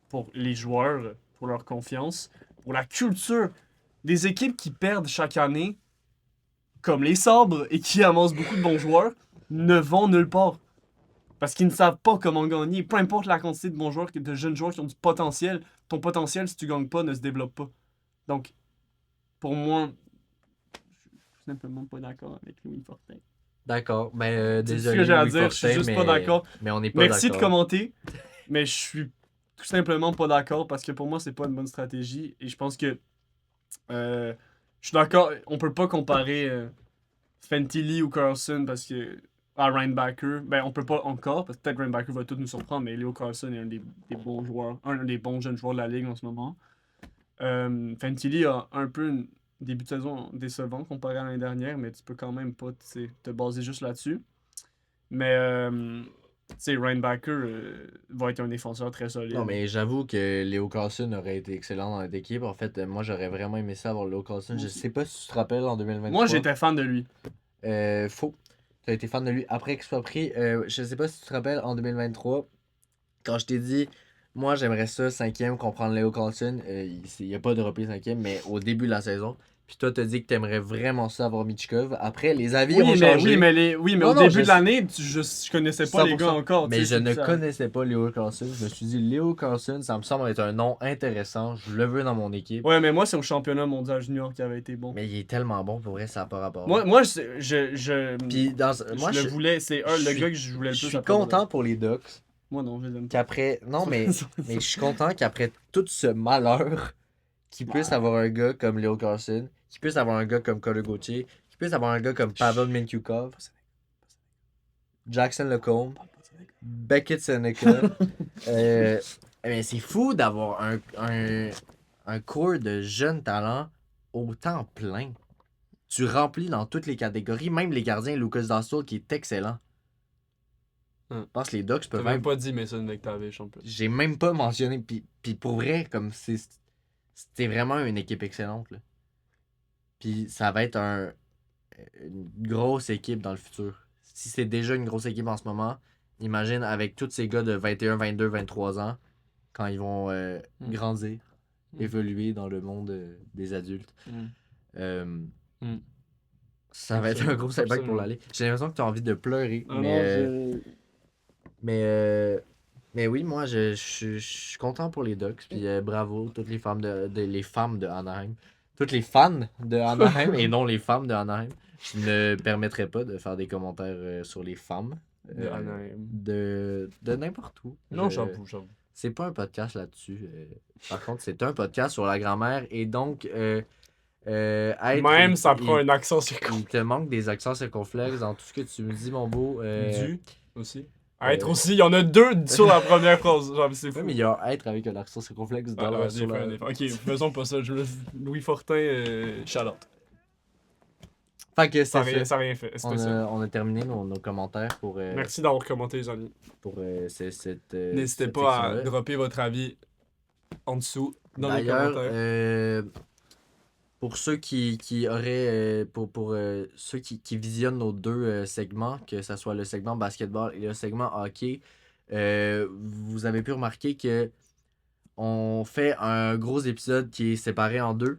pour les joueurs, pour leur confiance, pour la culture. Des équipes qui perdent chaque année, comme les Sabres, et qui amassent beaucoup de bons joueurs, ne vont nulle part. Parce qu'ils ne savent pas comment gagner. Peu importe la quantité de bons joueurs, de jeunes joueurs qui ont du potentiel, ton potentiel, si tu gagnes pas, ne se développe pas. Donc, pour moi, je suis simplement pas d'accord avec Louis Fortin. D'accord, ben C'est ce désolé que j'ai à Louis dire, je suis Fortin, juste pas d'accord. mais on n'est pas Merci de d'accord. commenter, mais je suis tout simplement pas d'accord parce que pour moi, c'est pas une bonne stratégie. Et je pense que je suis d'accord, on peut pas comparer Fantilli ou Carlson parce que à Reinbacker, ben on peut pas encore, parce que peut-être Reinbacker va tout nous surprendre, mais Leo Carlson est un des bons joueurs, un des bons jeunes joueurs de la ligue en ce moment. Fantilli a un peu un début de saison décevant comparé à l'année dernière, mais tu peux quand même pas te baser juste là-dessus. Mais tu sais, Reinbacker va être un défenseur très solide. Non, mais j'avoue que Léo Carlson aurait été excellent dans notre équipe. En fait, moi j'aurais vraiment aimé ça avoir Léo Carlson. Moi Je aussi. sais pas si tu te rappelles en 2023. Moi, j'étais fan de lui. Faux. Tu as été fan de lui après qu'il soit pris. Je sais pas si tu te rappelles en 2023, quand je t'ai dit, moi j'aimerais ça 5e qu'on prenne Léo Carlson. Il n'y a pas de repris 5e, mais au début de la saison. Puis toi, t'as dit que t'aimerais vraiment ça avoir Michkov. Après, les avis ont changé. Oui, mais Non, au non, début je de l'année, je connaissais pas les 100%. gars encore. Mais tu sais, je ne ça. connaissais pas Léo Carlson. Je me suis dit, Léo Carlson, ça me semble être un nom intéressant. Je le veux dans mon équipe. Ouais, mais moi, c'est au championnat mondial junior qui avait été bon. Mais il est tellement bon pour vrai, ça n'a pas rapport. Moi je Puis dans, moi, le voulais. C'est le suis- gars que je voulais le je plus suis après content pour les Ducks Moi, non, je les aime pas. qu'après. Non, mais je suis content qu'après tout ce malheur, qu'il puisse avoir un gars comme Léo Carlson, qu'il puisse avoir un gars comme Cole Gauthier, qu'il puisse avoir un gars comme Pavel Mintyukov, Jackson Lecombe, Beckett Seneca. Mais c'est fou d'avoir un corps de jeunes talents autant plein. Tu remplis dans toutes les catégories, même les gardiens, Lucas Dassel qui est excellent. Je pense que les Ducks T'as peuvent même pas dit Mason McTavish en plus. J'ai même pas mentionné. Puis pour vrai, comme c'était vraiment une équipe excellente. Là. Puis ça va être une grosse équipe dans le futur. Si c'est déjà une grosse équipe en ce moment, imagine avec tous ces gars de 21, 22, 23 ans, quand ils vont grandir, évoluer dans le monde des adultes. Ça va être un gros impact pour Absolument. l'aller. J'ai l'impression que tu as envie de pleurer. Ah mais, non, je... mais, euh, mais oui, moi, je suis content pour les Ducks. Puis bravo, toutes les femmes les femmes de Anaheim. Toutes les fans de Anaheim et non les femmes de Anaheim. Je ne permettrai pas de faire des commentaires sur les femmes De Anaheim. de n'importe où. Non, j'avoue. C'est pas un podcast là-dessus. Par contre, c'est un podcast sur la grand-mère et donc Même, ça prend un accent sur il te manque des accents circonflexes dans tout ce que tu me dis, mon beau. Du aussi. Être aussi, il y en a 2 sur la première phrase. Genre, c'est fou. Ouais, mais il y a être avec un accent circonflexe dans la, sur la... Ok, faisons pas ça. Louis Fortin, shout-out. Fait que Ça c'est a rien fait. C'était ça. on a terminé nos commentaires pour, Merci d'avoir commenté, les amis. pour cette N'hésitez cette pas à section-là. dropper votre avis en dessous dans les D'ailleurs, commentaires. pour ceux qui auraient pour ceux qui visionnent nos deux segments, que ce soit le segment basketball et le segment hockey, vous avez pu remarquer que on fait un gros épisode qui est séparé en deux.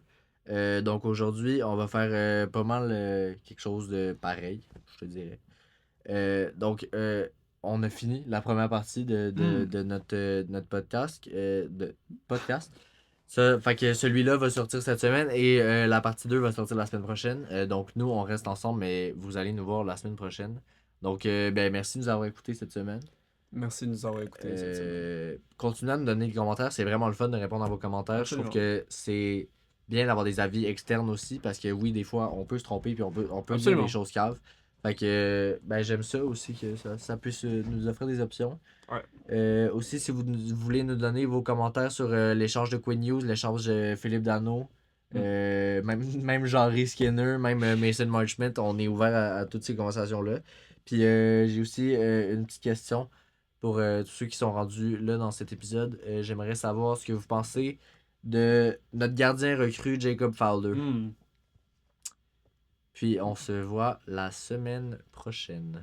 Donc aujourd'hui, on va faire pas mal quelque chose de pareil, je te dirais. Donc on a fini la première partie de notre podcast. Ça, fait que celui-là va sortir cette semaine et la partie 2 va sortir la semaine prochaine. Donc nous, on reste ensemble, mais vous allez nous voir la semaine prochaine. Donc ben, merci de nous avoir écoutés cette semaine. Merci de nous avoir écoutés cette semaine. Continuez à nous donner des commentaires. C'est vraiment le fun de répondre à vos commentaires. Absolument. Je trouve que c'est bien d'avoir des avis externes aussi parce que oui, des fois, on peut se tromper puis on peut dire Absolument. des choses caves. Fait que ben, j'aime ça aussi que ça puisse nous offrir des options. Ouais. Aussi, si vous voulez nous donner vos commentaires sur l'échange de Quinn Hughes, l'échange de Philippe Dano, même Jean-Ry Skinner, même Mason Marchment, on est ouvert à toutes ces conversations-là. Puis j'ai aussi une petite question pour tous ceux qui sont rendus là dans cet épisode. J'aimerais savoir ce que vous pensez de notre gardien recru Jacob Fowler. Puis on se voit la semaine prochaine.